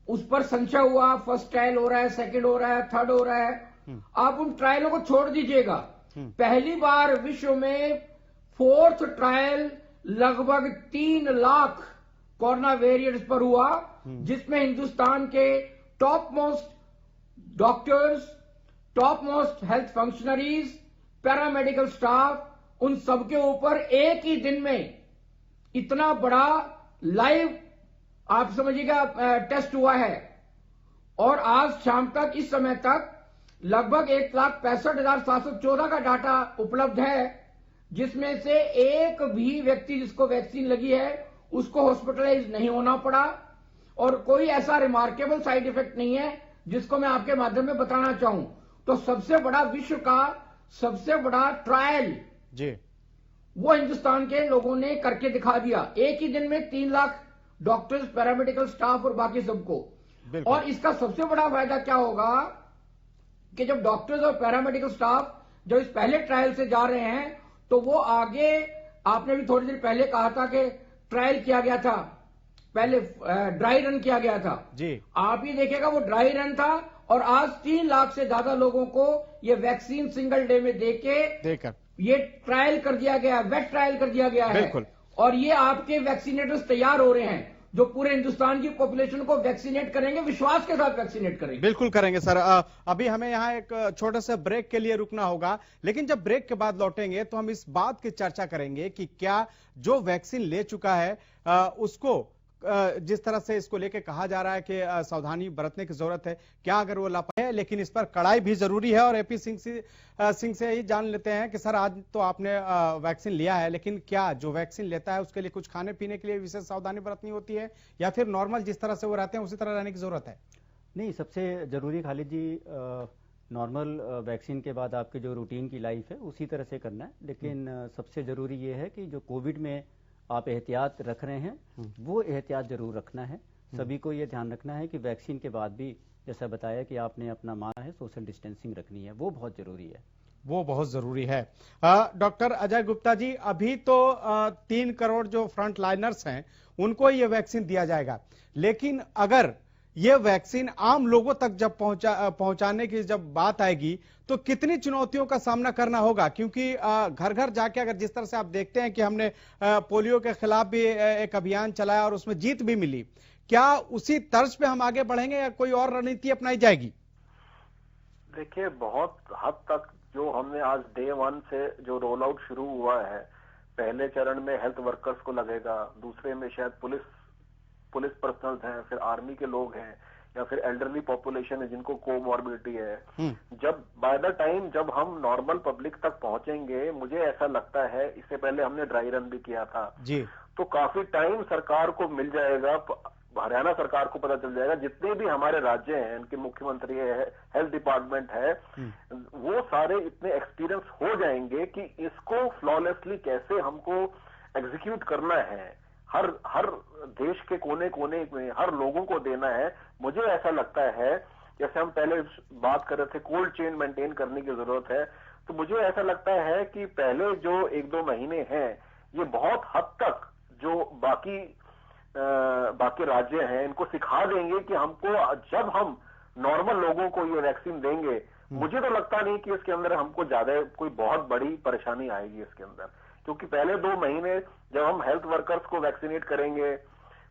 उस पर संशय हुआ, फर्स्ट ट्रायल हो रहा है, सेकंड हो रहा है, थर्ड हो रहा है। आप उन ट्रायलों को छोड़ दीजिएगा, पहली बार विश्व में 4th ट्रायल लगभग 3 लाख कोरोना वेरिएंट्स पर हुआ, जिसमें हिंदुस्तान के top most doctors, top most health functionaries, paramedical staff, उन सबके ऊपर एक ही दिन में इतना बड़ा लाइव, आप समझिएगा, टेस्ट हुआ है। और आज शाम तक, इस समय तक लगभग 1,65,714 का डाटा उपलब्ध है, जिसमें से एक भी व्यक्ति जिसको वैक्सीन लगी है उसको हॉस्पिटलाइज नहीं होना पड़ा और कोई ऐसा रिमार्केबल साइड इफेक्ट नहीं है जिसको मैं आपके माध्यम में बताना चाहूं। तो सबसे बड़ा, विश्व का सबसे बड़ा ट्रायल जी, वो हिंदुस्तान के लोगों ने करके दिखा दिया। एक ही दिन में 3 लाख डॉक्टर्स, पैरामेडिकल स्टाफ और बाकी सबको। और इसका सबसे बड़ा फायदा क्या होगा कि जब डॉक्टर्स और पैरामेडिकल स्टाफ जब इस पहले ट्रायल से जा रहे हैं, तो वो आगे, आपने भी थोड़ी देर पहले कहा था कि ट्रायल किया गया था, पहले ड्राई रन किया गया था जी। आप ये देखिएगा, वो ड्राई रन था और आज 3 लाख से ज्यादा लोगों को ये वैक्सीन सिंगल डे में देकर ये ट्रायल कर दिया गया, वेट ट्रायल कर दिया गया है। और ये आपके वैक्सीनेटर्स तैयार हो रहे हैं। जो पूरे हिंदुस्तान की पॉपुलेशन को वैक्सीनेट करेंगे, विश्वास के साथ वैक्सीनेट करेंगे। बिल्कुल करेंगे सर। अभी हमें यहाँ एक छोटे से ब्रेक के लिए रुकना होगा, लेकिन जब ब्रेक के बाद लौटेंगे तो हम इस बात की चर्चा करेंगे कि क्या जो वैक्सीन ले चुका है उसको जिस तरह से इसको लेके कहा जा रहा है कि सावधानी बरतने की जरूरत है, क्या अगर वो लापरवाही है, लेकिन इस पर कड़ाई भी जरूरी है। और एपी सिंह से ही जान लेते हैं कि सर आज तो आपने वैक्सीन लिया है, लेकिन क्या जो वैक्सीन लेता है उसके लिए कुछ खाने पीने के लिए विशेष सावधानी बरतनी होती है या फिर नॉर्मल जिस तरह से वो रहते हैं उसी तरह रहने की जरूरत है? नहीं, सबसे जरूरी खालिद जी नॉर्मल वैक्सीन के बाद आपके जो रूटीन की लाइफ है उसी तरह से करना है, लेकिन सबसे जरूरी ये है कि जो कोविड में आप एहतियात रख रहे हैं वो एहतियात जरूर रखना है। सभी को ये ध्यान रखना है कि वैक्सीन के बाद भी जैसा बताया कि आपने अपना माना है, सोशल डिस्टेंसिंग रखनी है, वो बहुत जरूरी है। वो बहुत जरूरी है। डॉक्टर अजय गुप्ता जी, अभी तो 3 करोड़ जो फ्रंट लाइनर्स हैं उनको ये वैक्सीन दिया जाएगा, लेकिन अगर ये वैक्सीन आम लोगों तक जब पहुंचाने की जब बात आएगी तो कितनी चुनौतियों का सामना करना होगा? क्योंकि घर घर जाके अगर जिस तरह से आप देखते हैं कि हमने पोलियो के खिलाफ भी एक अभियान चलाया और उसमें जीत भी मिली, क्या उसी तर्ज पे हम आगे बढ़ेंगे या कोई और रणनीति अपनाई जाएगी? देखिए, बहुत हद तक जो हमने आज डे 1 से जो रोल आउट शुरू हुआ है, पहले चरण में हेल्थ वर्कर्स को लगेगा, दूसरे में शायद पुलिस पर्सनल हैं, फिर आर्मी के लोग हैं, या फिर एल्डरली पॉपुलेशन है जिनको कोमॉर्बिडिटी है। जब बाय द टाइम जब हम नॉर्मल पब्लिक तक पहुंचेंगे, मुझे ऐसा लगता है, इससे पहले हमने ड्राई रन भी किया था जी, तो काफी टाइम सरकार को मिल जाएगा, हरियाणा सरकार को पता चल जाएगा, जितने भी हमारे राज्य हैं इनके मुख्यमंत्री है, हेल्थ डिपार्टमेंट है, वो सारे इतने एक्सपीरियंस हो जाएंगे कि इसको फ्लॉलेसली कैसे हमको एग्जीक्यूट करना है, हर देश के कोने कोने में हर लोगों को देना है। मुझे ऐसा लगता है, जैसे हम पहले बात कर रहे थे कोल्ड चेन मेंटेन करने की जरूरत है, तो मुझे ऐसा लगता है कि पहले जो 1-2 महीने हैं ये बहुत हद तक जो बाकी राज्य हैं इनको सिखा देंगे कि हमको जब हम नॉर्मल लोगों को ये वैक्सीन देंगे, मुझे तो लगता नहीं कि इसके अंदर हमको ज्यादा कोई बहुत बड़ी परेशानी आएगी इसके अंदर, क्योंकि पहले 2 महीने जब हम हेल्थ वर्कर्स को वैक्सीनेट करेंगे,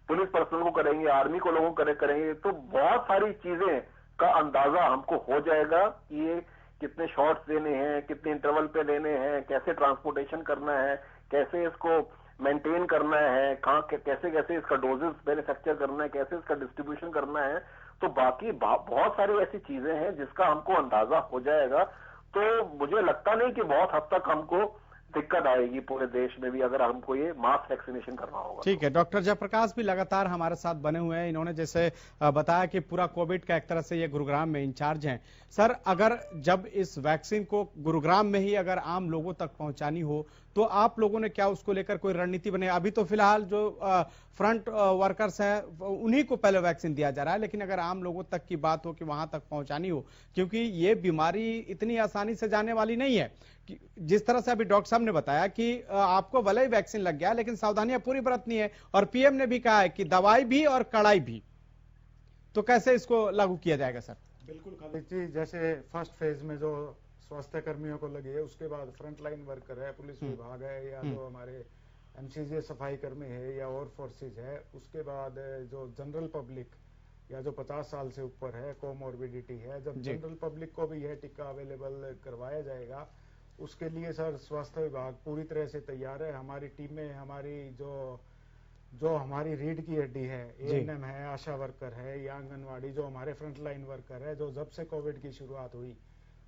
पुलिस पर्सनल को करेंगे, आर्मी को लोगों को करेंगे, तो बहुत सारी चीजें का अंदाजा हमको हो जाएगा कि ये कितने शॉट्स देने हैं, कितने इंटरवल पे देने हैं, कैसे ट्रांसपोर्टेशन करना है, कैसे इसको मेंटेन करना है, कैसे कैसे इसका डोजेस मैन्युफैक्चर करना है, कैसे इसका डिस्ट्रीब्यूशन करना है। तो बाकी बहुत सारी ऐसी चीजें हैं जिसका हमको अंदाजा हो जाएगा। तो मुझे लगता नहीं कि बहुत हद तक हमको दिक्कत आएगी पूरे देश में भी अगर हमको ये मास वैक्सीनेशन करना होगा। ठीक है, डॉक्टर जयप्रकाश भी लगातार हमारे साथ बने हुए हैं। इन्होंने जैसे बताया कि पूरा कोविड का एक तरह से ये गुरुग्राम में इंचार्ज हैं। सर, अगर जब इस वैक्सीन को गुरुग्राम में ही अगर आम लोगों तक पहुंचानी हो तो आप लोगों ने क्या उसको लेकर कोई रणनीति बने? अभी तो फिलहाल जो फ्रंट वर्कर्स हैं उन्हीं को पहले वैक्सीन दिया जा रहा है, लेकिन अगर आम लोगों तक की बात हो कि वहां तक पहुंचानी हो, क्योंकि ये बीमारी इतनी आसानी से जाने वाली नहीं है। जिस तरह से अभी डॉक्टर साहब ने बताया कि आपको भले ही वैक्सीन लग गया लेकिन सावधानियां पूरी बरतनी है, और पीएम ने भी कहा है कि दवाई भी और कड़ाई भी, तो कैसे इसको लागू किया जाएगा सर? बिल्कुल खालिद जी, जैसे फर्स्ट फेज में जो स्वास्थ्य कर्मियों को लगी है, उसके बाद फ्रंटलाइन वर्कर है, पुलिस विभाग है, या जो हमारे एमसीजे सफाई कर्मी है या और फोर्सेज है, उसके बाद जो जनरल पब्लिक या जो 50 साल से ऊपर है, कोमॉर्बिडिटी है, जब जनरल पब्लिक को भी यह टीका अवेलेबल करवाया जाएगा, उसके लिए सर स्वास्थ्य विभाग पूरी तरह से तैयार है। हमारी टीमें, हमारी जो हमारी रीढ़ की हड्डी है, एएनएम है, आशा वर्कर है या आंगनवाड़ी, जो हमारे फ्रंटलाइन वर्कर है, जो जब से कोविड की शुरुआत हुई,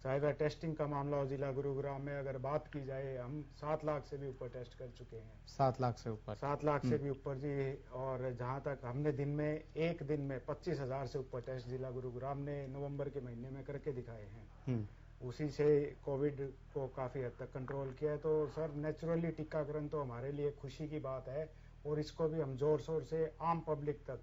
चाहे वह टेस्टिंग का मामला हो, जिला गुरुग्राम में अगर बात की जाए, हम 7 लाख से भी ऊपर टेस्ट कर चुके हैं। 7 लाख से ऊपर? 7 लाख से भी ऊपर जी। और जहां तक हमने एक दिन में 25,000 से ऊपर टेस्ट जिला गुरुग्राम ने नवंबर के महीने में करके दिखाए हैं। उसी से कोविड को काफी हद तक कंट्रोल किया है। तो सर, नेचुरली टीकाकरण तो हमारे लिए खुशी की बात है, और इसको भी हम जोर शोर से आम पब्लिक तक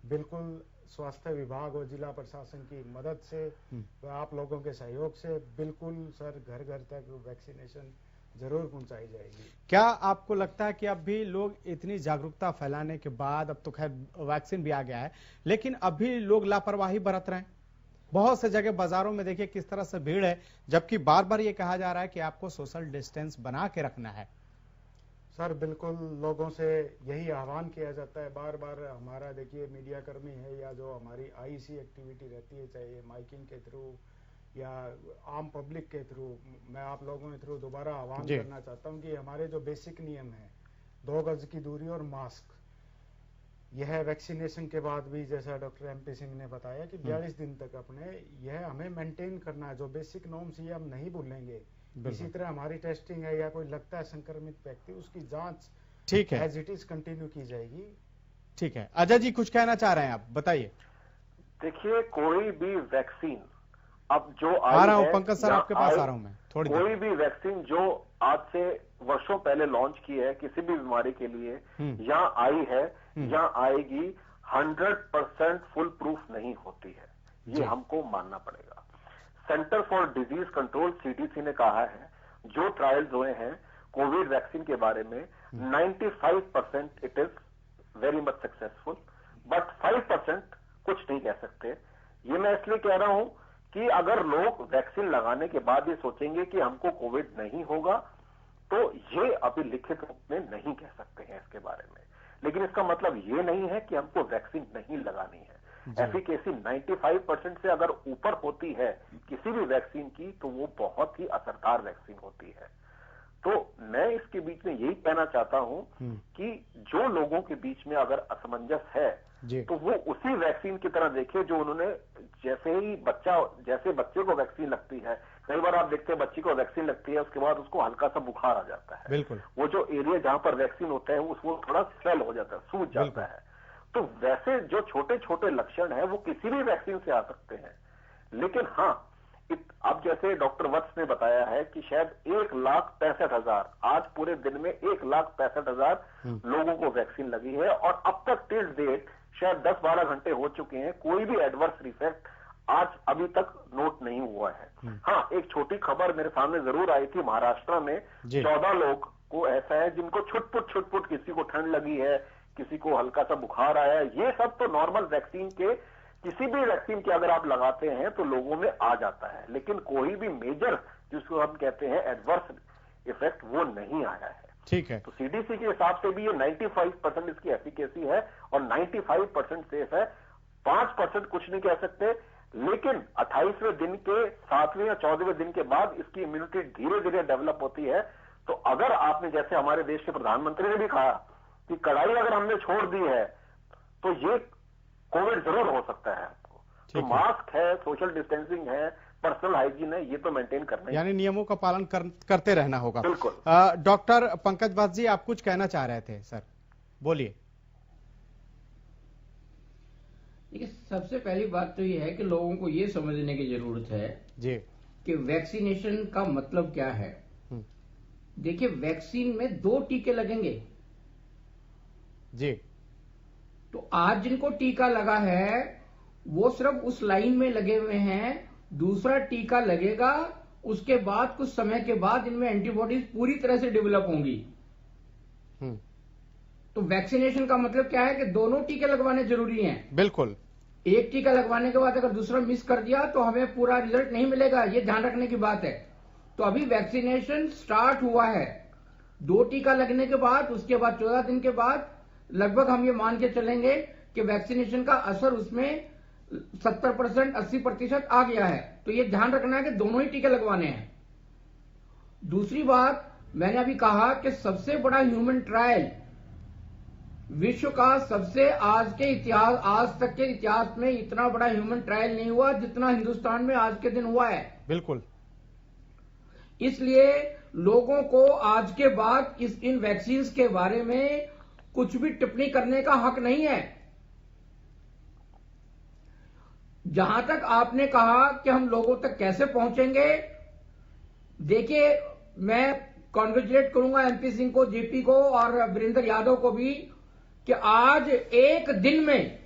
बिल्कुल स्वास्थ्य विभाग और जिला प्रशासन की मदद से व आप लोगों के सहयोग से बिल्कुल सर घर घर तक वैक्सीनेशन जरूर पहुंचाई जाएगी। क्या आपको लगता है कि अब भी लोग इतनी जागरूकता फैलाने के बाद, अब तो खैर वैक्सीन भी आ गया है, लेकिन अभी लोग लापरवाही बरत रहे हैं? बहुत से जगह बाजारों में देखिए किस तरह से भीड़ है, जबकि बार बार ये कहा जा रहा है कि आपको सोशल डिस्टेंस बना के रखना है। सर बिल्कुल लोगों से यही आह्वान किया जाता है बार बार। हमारा देखिए मीडिया कर्मी है या जो हमारी आईसी एक्टिविटी रहती है, चाहे माइकिंग के थ्रू या आम पब्लिक के थ्रू, मैं आप लोगों के थ्रू दोबारा आह्वान करना चाहता हूं कि हमारे जो बेसिक नियम है 2 गज की दूरी और मास्क, यह वैक्सीनेशन के बाद भी जैसा डॉक्टर एमपी सिंह ने बताया कि 42 दिन तक अपने यह हमें मेंटेन करना है। जो बेसिक नॉर्म्स ये हम नहीं भूलेंगे। इसी तरह हमारी टेस्टिंग है या कोई लगता है संक्रमित व्यक्ति, उसकी जांच ठीक है एज इट इज कंटिन्यू की जाएगी। ठीक है, अजय जी कुछ कहना चाह रहे हैं आप, बताइए। देखिए कोई भी वैक्सीन अब जो आ रहा हूं पंकज सर, आपके पास आ रहा हूं मैं थोड़ी कोई भी वैक्सीन जो आज से वर्षों पहले लॉन्च की है किसी भी बीमारी के लिए या आई है या आएगी, 100% फुल प्रूफ नहीं होती है, ये हमको मानना पड़ेगा। Centre for disease control CDC ने कहा है जो ट्रायल्स हुए हैं कोविड वैक्सीन के बारे में 95% it is very much successful, but 5% कुछ नहीं कह सकते। ये मैं इसलिए कह रहा हूं कि अगर लोग वैक्सीन लगाने के बाद ये सोचेंगे कि हमको कोविड नहीं होगा, तो ये अभी लिखित रूप में नहीं कह सकते हैं इसके बारे में। लेकिन इसका मतलब ये नहीं है कि हमको वैक्सीन नहीं लगानी है। एफिकेसी 95% से अगर ऊपर होती है किसी भी वैक्सीन की, तो वो बहुत ही असरदार वैक्सीन होती है। तो मैं इसके बीच में यही कहना चाहता हूं कि जो लोगों के बीच में अगर असमंजस है तो वो उसी वैक्सीन की तरह देखे जो उन्होंने, जैसे बच्चे को वैक्सीन लगती है, कई बार आप देखते हैं बच्ची को वैक्सीन लगती है उसके बाद उसको हल्का सा बुखार आ जाता है, बिल्कुल वो जो एरिया जहां पर वैक्सीन होता है वो थोड़ा स्वेल हो जाता है, सूज जाता है। तो वैसे जो छोटे छोटे लक्षण है वो किसी भी वैक्सीन से आ सकते हैं। लेकिन हाँ, अब जैसे डॉक्टर वत्स ने बताया है कि शायद 1,65,000 आज पूरे दिन में 1,65,000 लोगों को वैक्सीन लगी है और अब तक टिल डेट शायद 10-12 घंटे हो चुके हैं, कोई भी एडवर्स इफेक्ट आज अभी तक नोट नहीं हुआ है। हाँ, एक छोटी खबर मेरे सामने जरूर आई थी, महाराष्ट्र में 14 लोग को ऐसा है जिनको छुटपुट किसी को ठंड लगी है, किसी को हल्का सा बुखार आया। ये सब तो नॉर्मल वैक्सीन के, किसी भी वैक्सीन के अगर आप लगाते हैं तो लोगों में आ जाता है, लेकिन कोई भी मेजर जिसको हम कहते हैं एडवर्स इफेक्ट वो नहीं आया है। ठीक है, तो सीडीसी के हिसाब से भी ये 95% इसकी एफिकेसी है और 95% सेफ है। 5% कुछ नहीं कह सकते, लेकिन 28वें दिन के 7वें या 14वें दिन के बाद इसकी इम्यूनिटी धीरे धीरे डेवलप होती है। तो अगर आपने, जैसे हमारे देश के प्रधानमंत्री ने भी कहा कि कड़ाई अगर हमने छोड़ दी है तो ये कोविड जरूर हो सकता है आपको। तो मास्क है, सोशल डिस्टेंसिंग है, पर्सनल हाइजीन है, ये तो मेंटेन करना है, यानी नियमों का पालन करते रहना होगा। बिल्कुल। डॉक्टर पंकज वत्स जी, आप कुछ कहना चाह रहे थे सर, बोलिए। देखिए, सबसे पहली बात तो ये है कि लोगों को ये समझने की जरूरत है जी कि वैक्सीनेशन का मतलब क्या है। देखिए, वैक्सीन में 2 टीके लगेंगे जी। तो आज जिनको टीका लगा है वो सिर्फ उस लाइन में लगे हुए हैं, दूसरा टीका लगेगा उसके बाद कुछ समय के बाद इनमें एंटीबॉडीज पूरी तरह से डेवलप होंगी। तो वैक्सीनेशन का मतलब क्या है कि दोनों टीके लगवाने जरूरी हैं। बिल्कुल। एक टीका लगवाने के बाद अगर दूसरा मिस कर दिया तो हमें पूरा रिजल्ट नहीं मिलेगा, ये ध्यान रखने की बात है। तो अभी वैक्सीनेशन स्टार्ट हुआ है, 2 टीका लगने के बाद उसके बाद 14 दिन के बाद लगभग हम ये मान के चलेंगे कि वैक्सीनेशन का असर उसमें 70% 80% आ गया है। तो ये ध्यान रखना है कि दोनों ही टीके लगवाने हैं। दूसरी बात, मैंने अभी कहा कि सबसे बड़ा ह्यूमन ट्रायल विश्व का सबसे आज तक के इतिहास में इतना बड़ा ह्यूमन ट्रायल नहीं हुआ जितना हिंदुस्तान में आज के दिन हुआ है। बिल्कुल। इसलिए लोगों को आज के बाद इन वैक्सीन के बारे में कुछ भी टिप्पणी करने का हक नहीं है। जहां तक आपने कहा कि हम लोगों तक कैसे पहुंचेंगे, देखिए, मैं कॉन्ग्रेचुलेट करूंगा एमपी सिंह को, जेपी को और वीरेंद्र यादव को भी कि आज एक दिन में,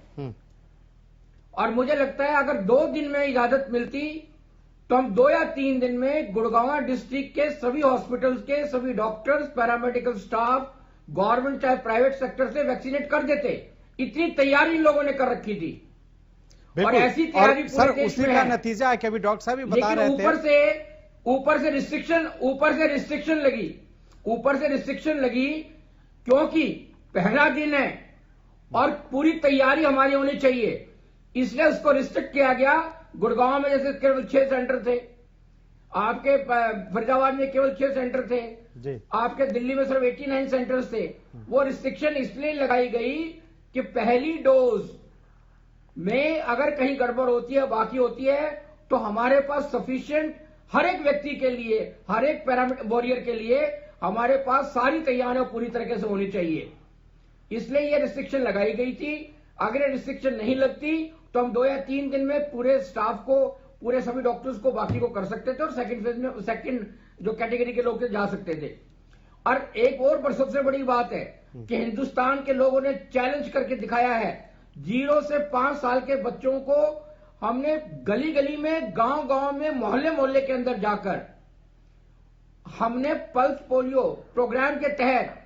और मुझे लगता है अगर 2 दिन में इजाजत मिलती तो हम 2 या 3 दिन में गुड़गांव डिस्ट्रिक्ट के सभी हॉस्पिटल्स के सभी डॉक्टर्स, पैरामेडिकल स्टाफ, गवर्नमेंट चाहे प्राइवेट सेक्टर से वैक्सीनेट कर देते। इतनी तैयारी इन लोगों ने कर रखी थी और ऐसी तैयारी सर उसी का नतीजा है कि अभी डॉक्टर साहब भी बता रहे थे, ऊपर से रिस्ट्रिक्शन लगी क्योंकि पहला दिन है और पूरी तैयारी हमारी होनी चाहिए, इसलिए उसको रिस्ट्रिक्ट किया गया। गुड़गांव में जैसे केवल 6 सेंटर थे, आपके फरीदाबाद में केवल 6 सेंटर थे जी। आपके दिल्ली में सिर्फ 89 सेंटर्स थे। वो रिस्ट्रिक्शन इसलिए लगाई गई कि पहली डोज में अगर कहीं गड़बड़ होती है, बाकी होती है, तो हमारे पास सफिशिएंट हर एक व्यक्ति के लिए, हर एक पैरामिलिट्री वॉरियर के लिए हमारे पास सारी तैयारियां पूरी तरीके से होनी चाहिए। इसलिए ये रिस्ट्रिक्शन लगाई गई थी। अगर ये रिस्ट्रिक्शन नहीं लगती तो हम 2 या 3 दिन में पूरे स्टाफ को, पूरे सभी डॉक्टर्स को, बाकी को कर सकते थे और सेकंड फेज में सेकंड जो कैटेगरी के लोग थे जा सकते थे। और एक और सबसे बड़ी बात है कि हिंदुस्तान के लोगों ने चैलेंज करके दिखाया है। 0 से 5 साल के बच्चों को हमने गली गली में, गांव गांव में, मोहल्ले मोहल्ले के अंदर जाकर हमने पल्स पोलियो प्रोग्राम के तहत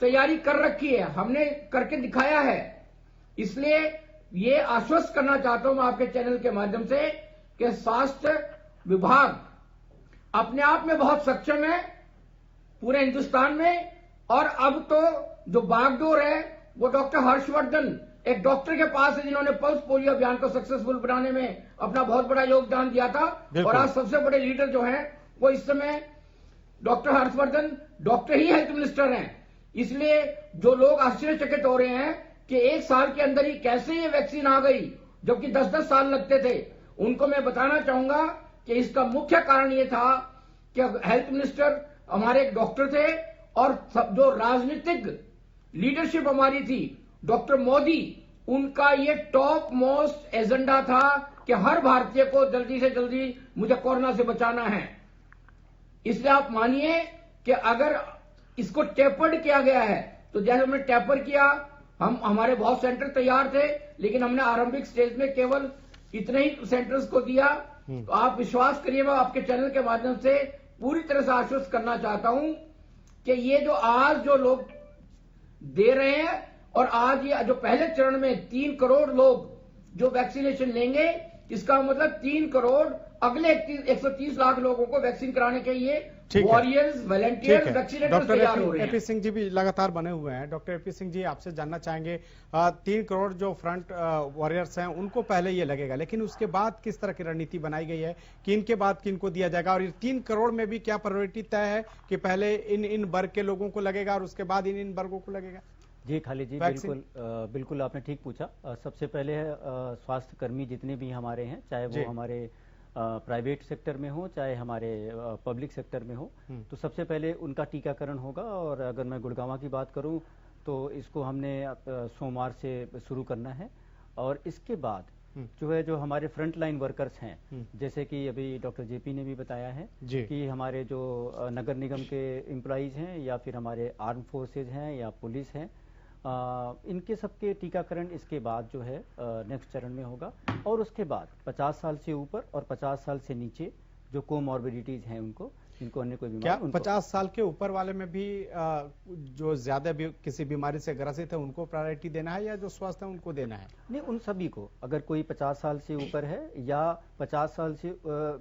तैयारी कर रखी है, हमने करके दिखाया है। इसलिए ये आश्वस्त करना चाहता हूं मैं आपके चैनल के माध्यम से कि स्वास्थ्य विभाग अपने आप में बहुत सक्षम है पूरे हिंदुस्तान में। और अब तो जो बागडोर है वो डॉक्टर हर्षवर्धन, एक डॉक्टर के पास है जिन्होंने पल्स पोलियो अभियान को सक्सेसफुल बनाने में अपना बहुत बड़ा योगदान दिया था। और आज सबसे बड़े लीडर जो हैं वो इस समय डॉक्टर हर्षवर्धन, डॉक्टर ही हेल्थ मिनिस्टर हैं। इसलिए जो लोग आश्चर्यचकित हो रहे हैं कि 1 साल के अंदर ही कैसे ये वैक्सीन आ गई जबकि 10-10 साल लगते थे, उनको मैं बताना चाहूंगा कि इसका मुख्य कारण ये था कि हेल्थ मिनिस्टर हमारे एक डॉक्टर थे और सब जो राजनीतिक लीडरशिप हमारी थी, डॉक्टर मोदी, उनका ये टॉप मोस्ट एजेंडा था कि हर भारतीय को जल्दी से जल्दी मुझे कोरोना से बचाना है। इसलिए आप मानिए कि अगर इसको टेपर्ड किया गया है तो जैसे हमने टेपर किया, हमारे बहुत सेंटर तैयार थे लेकिन हमने आरंभिक स्टेज में केवल इतने ही सेंटर्स को दिया। तो आप विश्वास करिए, मैं आपके चैनल के माध्यम से पूरी तरह से आश्वस्त करना चाहता हूं कि ये जो आज जो लोग दे रहे हैं और आज ये जो पहले चरण में 3 करोड़ लोग जो वैक्सीनेशन लेंगे, इसका मतलब 3 करोड़ अगले 130 लाख लोगों को वैक्सीन कराने के लिए वॉरियर्स, वॉलंटियर्स, वैक्सीनेटर्स तैयार हो रहे हैं। एपी सिंह जी भी लगातार बने हुए हैं। डॉक्टर एपी सिंह जी, आपसे जानना चाहेंगे, 3 करोड़ जो फ्रंट वॉरियर्स हैं उनको पहले ये लगेगा, लेकिन उसके बाद किस तरह की रणनीति बनाई गई है कि इनके बाद किनको दिया जाएगा? और 3 करोड़ में भी क्या प्रायोरिटी तय है कि पहले इन वर्ग के लोगों को लगेगा और उसके बाद इन वर्गों को लगेगा? जी खालिद जी, बिल्कुल आपने ठीक पूछा। सबसे पहले स्वास्थ्य कर्मी जितने भी हमारे हैं, चाहे वो हमारे प्राइवेट सेक्टर में हो चाहे हमारे पब्लिक सेक्टर में हो, तो सबसे पहले उनका टीकाकरण होगा। और अगर मैं गुड़गांव की बात करूं तो इसको हमने सोमवार से शुरू करना है। और इसके बाद जो हमारे फ्रंट लाइन वर्कर्स हैं, जैसे कि अभी डॉक्टर जेपी ने भी बताया है कि हमारे जो नगर निगम के एम्प्लॉइज हैं या फिर हमारे आर्म फोर्सेज हैं या पुलिस हैं, इनके सबके टीकाकरण इसके बाद जो है नेक्स्ट चरण में होगा। और उसके बाद 50 साल से ऊपर और 50 साल से नीचे जो कोमॉर्बिडिटीज हैं इनको अन्य कोई बीमारी, 50 साल के ऊपर वाले में भी जो ज्यादा किसी बीमारी से ग्रसित है उनको प्रायोरिटी देना है या जो स्वस्थ है उनको देना है? नहीं, उन सभी को, अगर कोई 50 साल से ऊपर है या 50 साल से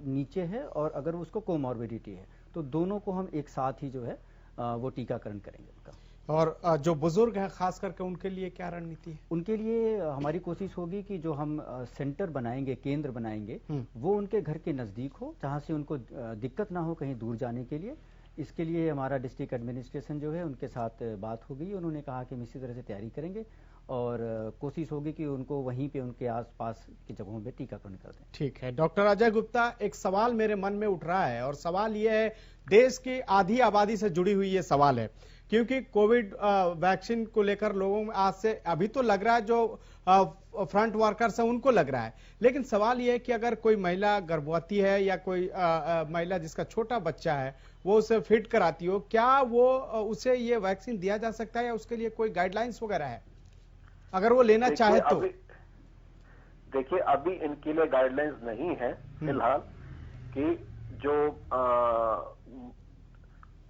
नीचे है और अगर उसको कोमॉर्बिडिटी है, तो दोनों को हम एक साथ ही जो है वो टीकाकरण करेंगे उनका। और जो बुजुर्ग हैं खास करके उनके लिए क्या रणनीति है? उनके लिए हमारी कोशिश होगी कि जो हम सेंटर बनाएंगे, केंद्र बनाएंगे, वो उनके घर के नजदीक हो, जहां से उनको दिक्कत ना हो कहीं दूर जाने के लिए। इसके लिए हमारा डिस्ट्रिक्ट एडमिनिस्ट्रेशन जो है उनके साथ बात हो गई। उन्होंने कहा कि हम इसी तरह से तैयारी करेंगे और कोशिश होगी कि उनको वहीं पे उनके आसपास की जगहों पे टीकाकरण कर दें। ठीक है। डॉक्टर अजय गुप्ता, एक सवाल मेरे मन में उठ रहा है और सवाल ये है, देश की आधी आबादी से जुड़ी हुई ये सवाल है, क्योंकि कोविड वैक्सीन को लेकर लोगों में आज से अभी तो लग रहा है जो फ्रंट वर्कर्स हैं उनको लग रहा है, लेकिन सवाल यह है कि अगर कोई महिला गर्भवती है या कोई महिला जिसका छोटा बच्चा है वो उसे फिट कराती हो, क्या वो उसे ये वैक्सीन दिया जा सकता है या उसके लिए कोई गाइडलाइंस वगैरह है अगर वो लेना चाहे तो? देखिए, अभी इनके लिए गाइडलाइंस नहीं है फिलहाल, कि जो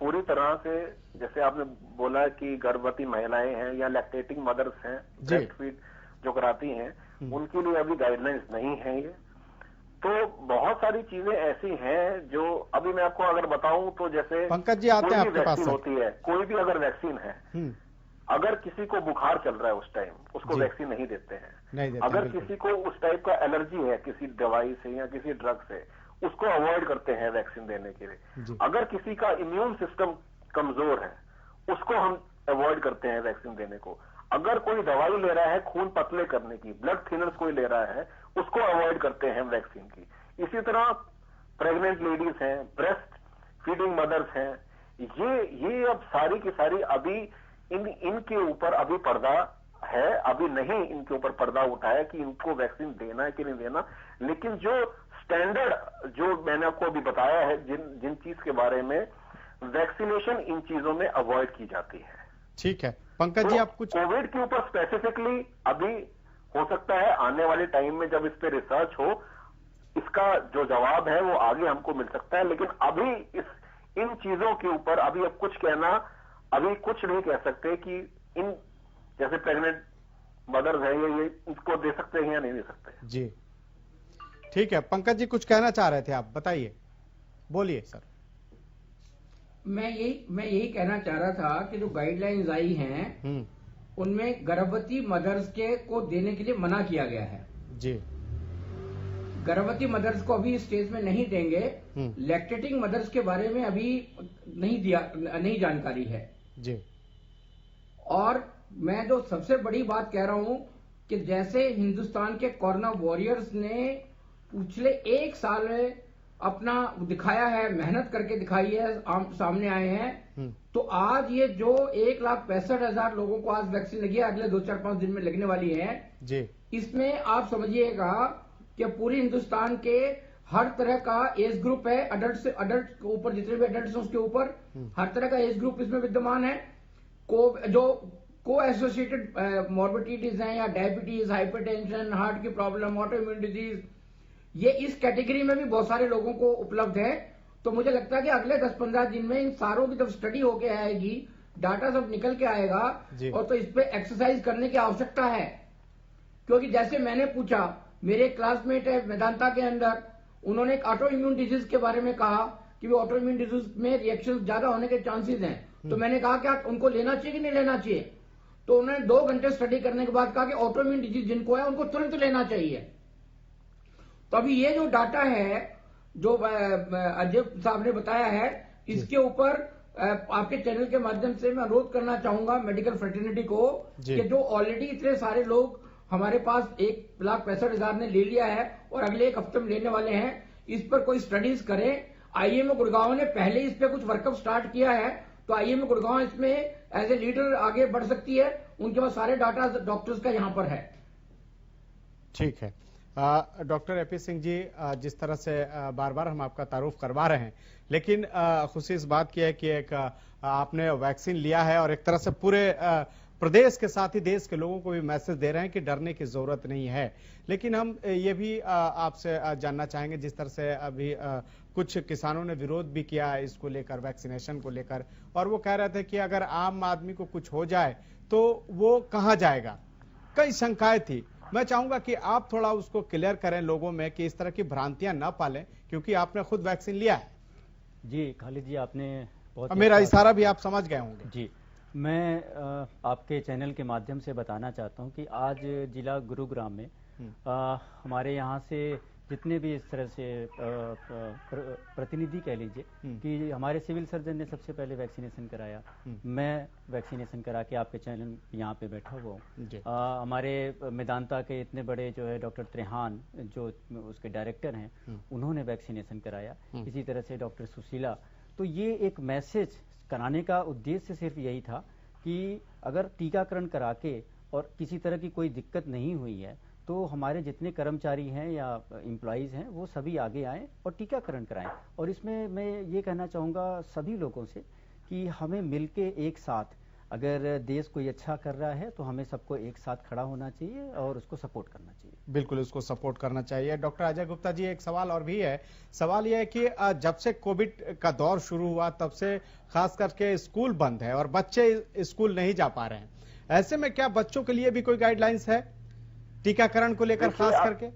पूरी तरह से, जैसे आपने बोला कि गर्भवती महिलाएं हैं या लैक्टेटिंग मदर्स हैं, ब्रेस्ट फीड जो कराती हैं, उनके लिए अभी गाइडलाइंस नहीं है ये। तो बहुत सारी चीजें ऐसी हैं जो अभी मैं आपको अगर बताऊं तो, जैसे पंकज जी आते हैं आपके पास, होती है कोई भी अगर वैक्सीन है अगर किसी को बुखार चल रहा है उस टाइम, उसको वैक्सीन नहीं देते हैं। अगर किसी को उस टाइप का एलर्जी है किसी दवाई से या किसी ड्रग से, उसको अवॉइड करते हैं वैक्सीन देने के लिए। अगर किसी का इम्यून सिस्टम कमजोर है, उसको हम अवॉइड करते हैं वैक्सीन देने को। अगर कोई दवाई ले रहा है खून पतले करने की, ब्लड थिनर्स कोई ले रहा है, उसको अवॉइड करते हैं वैक्सीन की। इसी तरह प्रेग्नेंट लेडीज हैं, ब्रेस्ट फीडिंग मदर्स हैं, ये अब सारी की सारी अभी इनके ऊपर अभी पर्दा है, अभी नहीं इनके ऊपर पर्दा उठा है कि इनको वैक्सीन देना है कि नहीं देना। लेकिन जो स्टैंडर्ड जो मैंने आपको अभी बताया है, जिन चीज के बारे में वैक्सीनेशन, इन चीजों में अवॉइड की जाती है। ठीक है पंकज जी, आप कुछ कोविड के ऊपर स्पेसिफिकली अभी हो सकता है आने वाले टाइम में जब इस पे रिसर्च हो, इसका जो जवाब है वो आगे हमको मिल सकता है। लेकिन अभी इन चीजों के ऊपर अभी अब कुछ कहना, अभी कुछ नहीं कह सकते कि इन जैसे प्रेग्नेंट मदर्स है ये इसको दे सकते हैं या नहीं दे सकते। जी ठीक है पंकज जी, कुछ कहना चाह रहे थे आप, बताइए, बोलिए सर। मैं यही कहना चाह रहा था कि जो गाइडलाइंस आई हैं उनमें गर्भवती मदर्स को देने के लिए मना किया गया है। जी, गर्भवती मदर्स को अभी स्टेज में नहीं देंगे। लैक्टेटिंग मदर्स के बारे में अभी नहीं जानकारी है जी। और मैं जो सबसे बड़ी बात कह रहा हूं कि जैसे हिंदुस्तान के कोरोना वॉरियर्स ने पिछले 1 साल में अपना दिखाया है, मेहनत करके दिखाई है, सामने आए हैं, तो आज ये जो 1,65,000 लोगों को आज वैक्सीन लगी है, अगले 2-4-5 दिन में लगने वाली है जी। इसमें आप समझिएगा कि पूरी हिंदुस्तान के हर तरह का एज ग्रुप है, अडल्ट के ऊपर जितने भी अडल्ट हैं उसके ऊपर हर तरह का एज ग्रुप इसमें विद्यमान है। जो को एसोसिएटेड मॉर्बिडिटीज हैं या डायबिटीज, हाइपरटेंशन, हार्ट की प्रॉब्लम, ऑटो इम्यून डिजीज, ये इस कैटेगरी में भी बहुत सारे लोगों को उपलब्ध है। तो मुझे लगता है कि अगले 10-15 दिन में इन सारों की जब स्टडी होके आएगी, डाटा सब निकल के आएगा, और तो इस पे एक्सरसाइज करने की आवश्यकता है। क्योंकि जैसे मैंने पूछा, मेरे क्लासमेट है वेदांता के अंदर, उन्होंने एक ऑटो इम्यून डिजीज के बारे में कहा कि ऑटो इम्यून डिजीज में रिएक्शन ज्यादा होने के चांसेस हैं। तो मैंने कहा क्या उनको लेना चाहिए कि नहीं लेना चाहिए? तो उन्होंने 2 घंटे स्टडी करने के बाद कहा कि ऑटो इम्यून डिजीज जिनको है उनको तुरंत लेना चाहिए। तो अभी ये जो डाटा है जो अजय साहब ने बताया है, इसके ऊपर आपके चैनल के माध्यम से मैं अनुरोध करना चाहूंगा मेडिकल फ्रेटर्निटी को कि जो ऑलरेडी इतने सारे लोग हमारे पास 1,65,000 ने ले लिया है और अगले 1 हफ्ते में लेने वाले हैं, इस पर कोई स्टडीज करें। आईएमए गुड़गांव ने पहले इस पे कुछ वर्कअप स्टार्ट किया है, तो आईएमए गुड़गांव इसमें एज ए लीडर आगे बढ़ सकती है। उनके पास सारे डाटा डॉक्टर्स का यहां पर है। ठीक है डॉक्टर एपी सिंह जी, जिस तरह से बार बार हम आपका तारुफ करवा रहे हैं, लेकिन खुशी इस बात की है कि एक आपने वैक्सीन लिया है और एक तरह से पूरे प्रदेश के साथ ही देश के लोगों को भी मैसेज दे रहे हैं कि डरने की जरूरत नहीं है। लेकिन हम ये भी आपसे जानना चाहेंगे, जिस तरह से अभी कुछ किसानों ने विरोध भी किया है इसको लेकर, वैक्सीनेशन को लेकर, और वो कह रहे थे कि अगर आम आदमी को कुछ हो जाए तो वो कहां जाएगा, कई शंकाएं थी। मैं चाहूंगा कि आप थोड़ा उसको क्लियर करें लोगों में कि इस तरह की भ्रांतियां न पालें, क्योंकि आपने खुद वैक्सीन लिया है। जी खालिद जी, आपने बहुत मेरा इशारा भी आप समझ गए होंगे। जी, मैं आपके चैनल के माध्यम से बताना चाहता हूं कि आज जिला गुरुग्राम में हमारे यहाँ से जितने भी इस तरह से प्रतिनिधि कह लीजिए कि हमारे सिविल सर्जन ने सबसे पहले वैक्सीनेशन कराया, मैं वैक्सीनेशन करा के आपके चैनल यहाँ पे बैठा हुआ हूँ। हमारे मेदांता के इतने बड़े जो है डॉक्टर त्रेहान जो उसके डायरेक्टर हैं, उन्होंने वैक्सीनेशन कराया, इसी तरह से डॉक्टर सुशीला। तो ये एक मैसेज कराने का उद्देश्य सिर्फ यही था कि अगर टीकाकरण करा के और किसी तरह की कोई दिक्कत नहीं हुई है तो हमारे जितने कर्मचारी हैं या एम्प्लॉइज हैं वो सभी आगे आएं और टीकाकरण कराएं। और इसमें मैं ये कहना चाहूँगा सभी लोगों से कि हमें मिलके एक साथ, अगर देश कोई अच्छा कर रहा है तो हमें सबको एक साथ खड़ा होना चाहिए और उसको सपोर्ट करना चाहिए। बिल्कुल, उसको सपोर्ट करना चाहिए। डॉक्टर अजय गुप्ता जी, एक सवाल और भी है। सवाल यह है कि जब से कोविड का दौर शुरू हुआ तब से खास करके स्कूल बंद है और बच्चे स्कूल नहीं जा पा रहे हैं। ऐसे में क्या बच्चों के लिए भी कोई गाइडलाइंस है टीकाकरण को लेकर खास करके?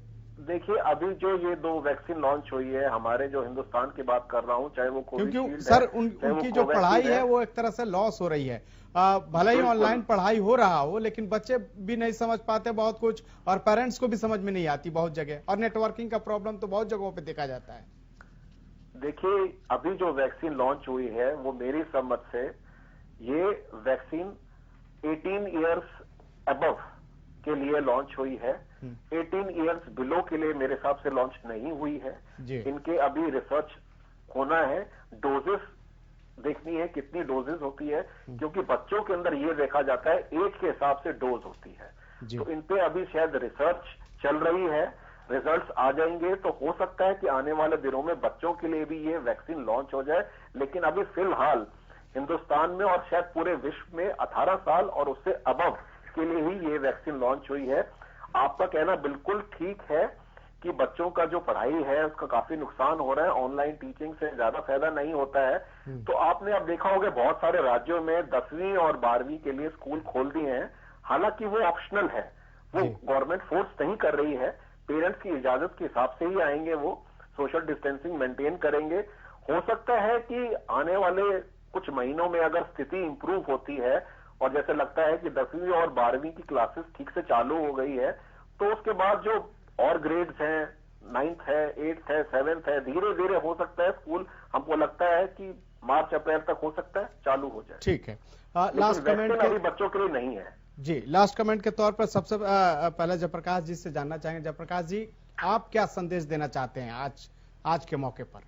देखिए, अभी जो ये 2 वैक्सीन लॉन्च हुई है, हमारे जो हिंदुस्तान की बात कर रहा हूं, चाहे वो क्योंकि सर उनकी जो पढ़ाई है वो एक तरह से लॉस हो रही है। भले ही ऑनलाइन पढ़ाई हो रहा हो, लेकिन बच्चे भी नहीं समझ पाते बहुत कुछ, और पेरेंट्स को भी समझ में नहीं आती बहुत जगह, और नेटवर्किंग का प्रॉब्लम तो बहुत जगहों पे देखा जाता है। देखिए, अभी जो वैक्सीन लॉन्च हुई है वो मेरी समझ से ये वैक्सीन 18 इयर्स अबव के लिए लॉन्च हुई है। 18 इयर्स बिलो के लिए मेरे हिसाब से लॉन्च नहीं हुई है। इनके अभी रिसर्च होना है, डोजेस देखनी है कितनी डोजेस होती है, क्योंकि बच्चों के अंदर ये देखा जाता है एज के हिसाब से डोज होती है। तो इन पे अभी शायद रिसर्च चल रही है, रिजल्ट्स आ जाएंगे तो हो सकता है कि आने वाले दिनों में बच्चों के लिए भी ये वैक्सीन लॉन्च हो जाए। लेकिन अभी फिलहाल हिंदुस्तान में और शायद पूरे विश्व में 18 साल और उससे अबव के लिए ही ये वैक्सीन लॉन्च हुई है। आपका कहना बिल्कुल ठीक है कि बच्चों का जो पढ़ाई है उसका काफी नुकसान हो रहा है, ऑनलाइन टीचिंग से ज्यादा फायदा नहीं होता है। तो आपने अब देखा होगा बहुत सारे राज्यों में 10वीं और 12वीं के लिए स्कूल खोल दिए हैं, हालांकि वो ऑप्शनल है, वो गवर्नमेंट फोर्स नहीं कर रही है, पेरेंट्स की इजाजत के हिसाब से ही आएंगे, वो सोशल डिस्टेंसिंग मेंटेन करेंगे। हो सकता है कि आने वाले कुछ महीनों में अगर स्थिति इंप्रूव होती है और जैसे लगता है कि 10वीं और 12वीं की क्लासेस ठीक से चालू हो गई है, तो उसके बाद जो और ग्रेड्स हैं, 9th है, 8th है, 7th है, धीरे धीरे हो सकता है स्कूल, हमको लगता है कि मार्च अप्रैल तक हो सकता है चालू हो जाए। ठीक है, लास्ट कमेंट अभी बच्चों के लिए नहीं है जी। लास्ट कमेंट के तौर पर सबसे पहले जयप्रकाश जी से जानना चाहेंगे। जयप्रकाश जी, आप क्या संदेश देना चाहते हैं आज के मौके पर?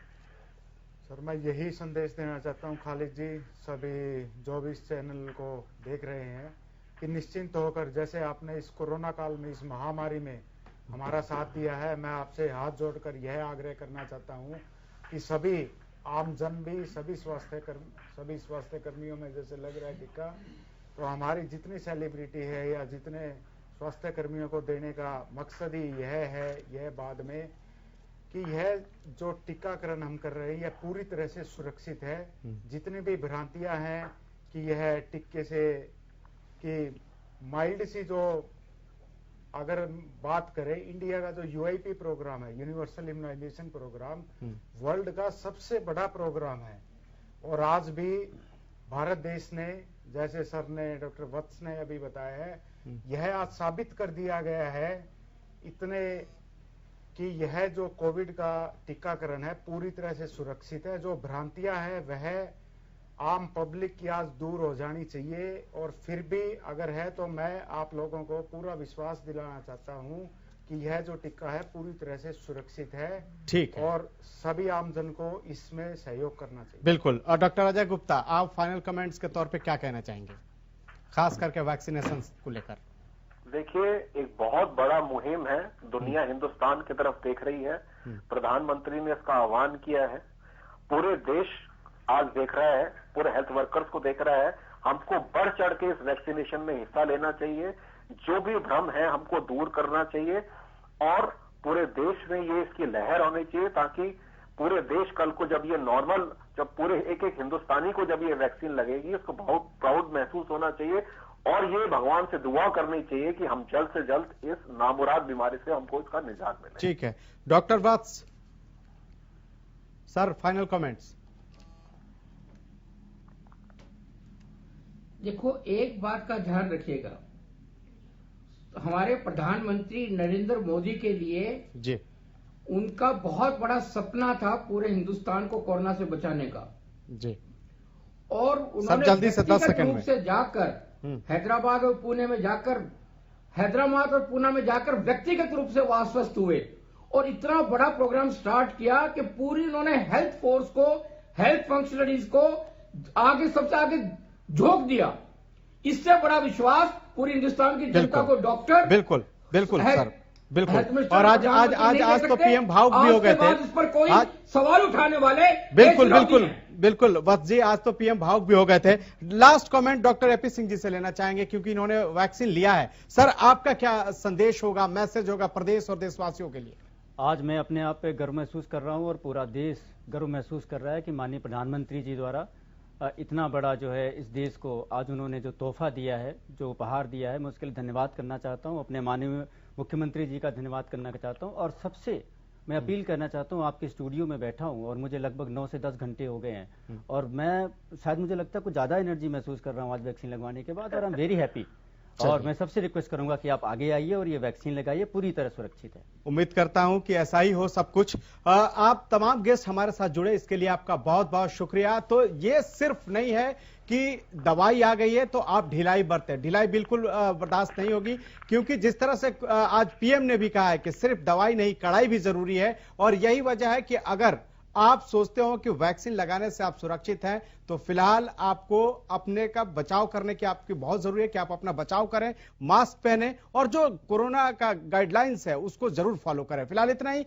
सर, मैं यही संदेश देना चाहता हूं खालिद जी, सभी जो भी इस चैनल को देख रहे हैं, कि निश्चिंत होकर, जैसे आपने इस कोरोना काल में, इस महामारी में हमारा साथ दिया है, मैं आपसे हाथ जोड़कर यह आग्रह करना चाहता हूं कि सभी आमजन भी, सभी स्वास्थ्य कर्मियों में जैसे लग रहा है टीका, तो हमारी जितनी सेलिब्रिटी है या जितने स्वास्थ्य कर्मियों को देने का मकसद ही यह है, यह बाद में, कि यह जो टीकाकरण हम कर रहे हैं यह पूरी तरह से सुरक्षित है। जितनी भी भ्रांतियां हैं कि यह टिक्के से, कि माइल्ड सी जो, अगर बात करें, इंडिया का जो यूआईपी प्रोग्राम है, यूनिवर्सल इम्यूनाइजेशन प्रोग्राम, वर्ल्ड का सबसे बड़ा प्रोग्राम है। और आज भी भारत देश ने, जैसे सर ने, डॉक्टर वत्स ने अभी बताया है, यह आज साबित कर दिया गया है इतने कि यह जो कोविड का टीकाकरण है पूरी तरह से सुरक्षित है। जो भ्रांतियां हैं वह आम पब्लिक की आज दूर हो जानी चाहिए। और फिर भी अगर है तो मैं आप लोगों को पूरा विश्वास दिलाना चाहता हूं कि यह जो टीका है पूरी तरह से सुरक्षित है। ठीक है, और सभी आमजन को इसमें सहयोग करना चाहिए। बिल्कुल। और डॉक्टर अजय गुप्ता, आप फाइनल कमेंट्स के तौर पे क्या कहना चाहेंगे, खास करके वैक्सीनेशन को लेकर? देखिए, एक बहुत बड़ा मुहिम है, दुनिया हिंदुस्तान की तरफ देख रही है, प्रधानमंत्री ने इसका आह्वान किया है, पूरे देश आज देख रहा है, पूरे हेल्थ वर्कर्स को देख रहा है। हमको बढ़ चढ़ के इस वैक्सीनेशन में हिस्सा लेना चाहिए, जो भी भ्रम है हमको दूर करना चाहिए, और पूरे देश में ये इसकी लहर होनी चाहिए, ताकि पूरे देश कल को जब ये नॉर्मल, जब पूरे एक एक हिंदुस्तानी को जब ये वैक्सीन लगेगी, उसको बहुत प्राउड महसूस होना चाहिए, और ये भगवान से दुआ करनी चाहिए कि हम जल्द से जल्द इस नामुराद बीमारी से हमको इसका निजात मिले। ठीक है, डॉक्टर वत्स सर, फाइनल कमेंट्स। देखो, एक बात का ध्यान रखिएगा, हमारे प्रधानमंत्री नरेंद्र मोदी के लिए जी, उनका बहुत बड़ा सपना था पूरे हिंदुस्तान को कोरोना से बचाने का जी, और उन्होंने जल्दी से 10 सेकंड रूप में से जाकर हैदराबाद और पुणे में जाकर, हैदराबाद और पुणे में जाकर व्यक्तिगत रूप से वो आश्वस्त हुए और इतना बड़ा प्रोग्राम स्टार्ट किया कि पूरी उन्होंने हेल्थ फोर्स को, हेल्थ फंक्शनरीज को आगे, सबसे आगे झोंक दिया। इससे बड़ा विश्वास पूरी हिंदुस्तान की जनता को डॉक्टर, बिल्कुल बिल्कुल सर, बिल्कुल। और आज तो पीएम भावुक भी हो गए थे, इस पर कोई सवाल उठाने वाले बिल्कुल वत्स जी, आज तो पीएम भावुक भी हो गए थे। Last comment doctor AP Singh ji से लेना चाहेंगे, क्योंकि इन्होंने वैक्सीन लिया है। सर, आपका क्या संदेश होगा, मैसेज होगा प्रदेश और देशवासियों के लिए? आज मैं अपने आप पे गर्व महसूस कर रहा हूं और पूरा देश गर्व महसूस कर रहा है कि माननीय प्रधानमंत्री जी द्वारा इतना बड़ा जो है इस देश को आज उन्होंने जो तोहफा दिया है, जो उपहार दिया है, मैं उसके लिए धन्यवाद करना चाहता हूं। अपने माननीय मुख्यमंत्री जी का धन्यवाद करना चाहता हूं और सबसे मैं अपील करना चाहता हूं, आपके स्टूडियो में बैठा हूं और मुझे लगभग 9 से 10 घंटे हो गए हैं और मैं शायद मुझे लगता है कुछ ज्यादा एनर्जी महसूस कर रहा हूं आज वैक्सीन लगवाने के बाद और आई एम वेरी हैप्पी। और मैं सबसे रिक्वेस्ट करूंगा कि आप आगे आइए और ये वैक्सीन लगाइए, पूरी तरह सुरक्षित है। उम्मीद करता हूं कि ऐसा ही हो सब कुछ। आप तमाम गेस्ट हमारे साथ जुड़े, इसके लिए आपका बहुत बहुत शुक्रिया। तो ये सिर्फ नहीं है कि दवाई आ गई है तो आप ढिलाई बरतें, ढिलाई बिल्कुल बर्दाश्त नहीं होगी, क्योंकि जिस तरह से आज पीएम ने भी कहा है कि सिर्फ दवाई नहीं, कड़ाई भी जरूरी है। और यही वजह है कि अगर आप सोचते हो कि वैक्सीन लगाने से आप सुरक्षित हैं, तो फिलहाल आपको अपने का बचाव करने की आपकी बहुत जरूरी है कि आप अपना बचाव करें, मास्क पहने और जो कोरोना का गाइडलाइंस है उसको जरूर फॉलो करें। फिलहाल इतना ही।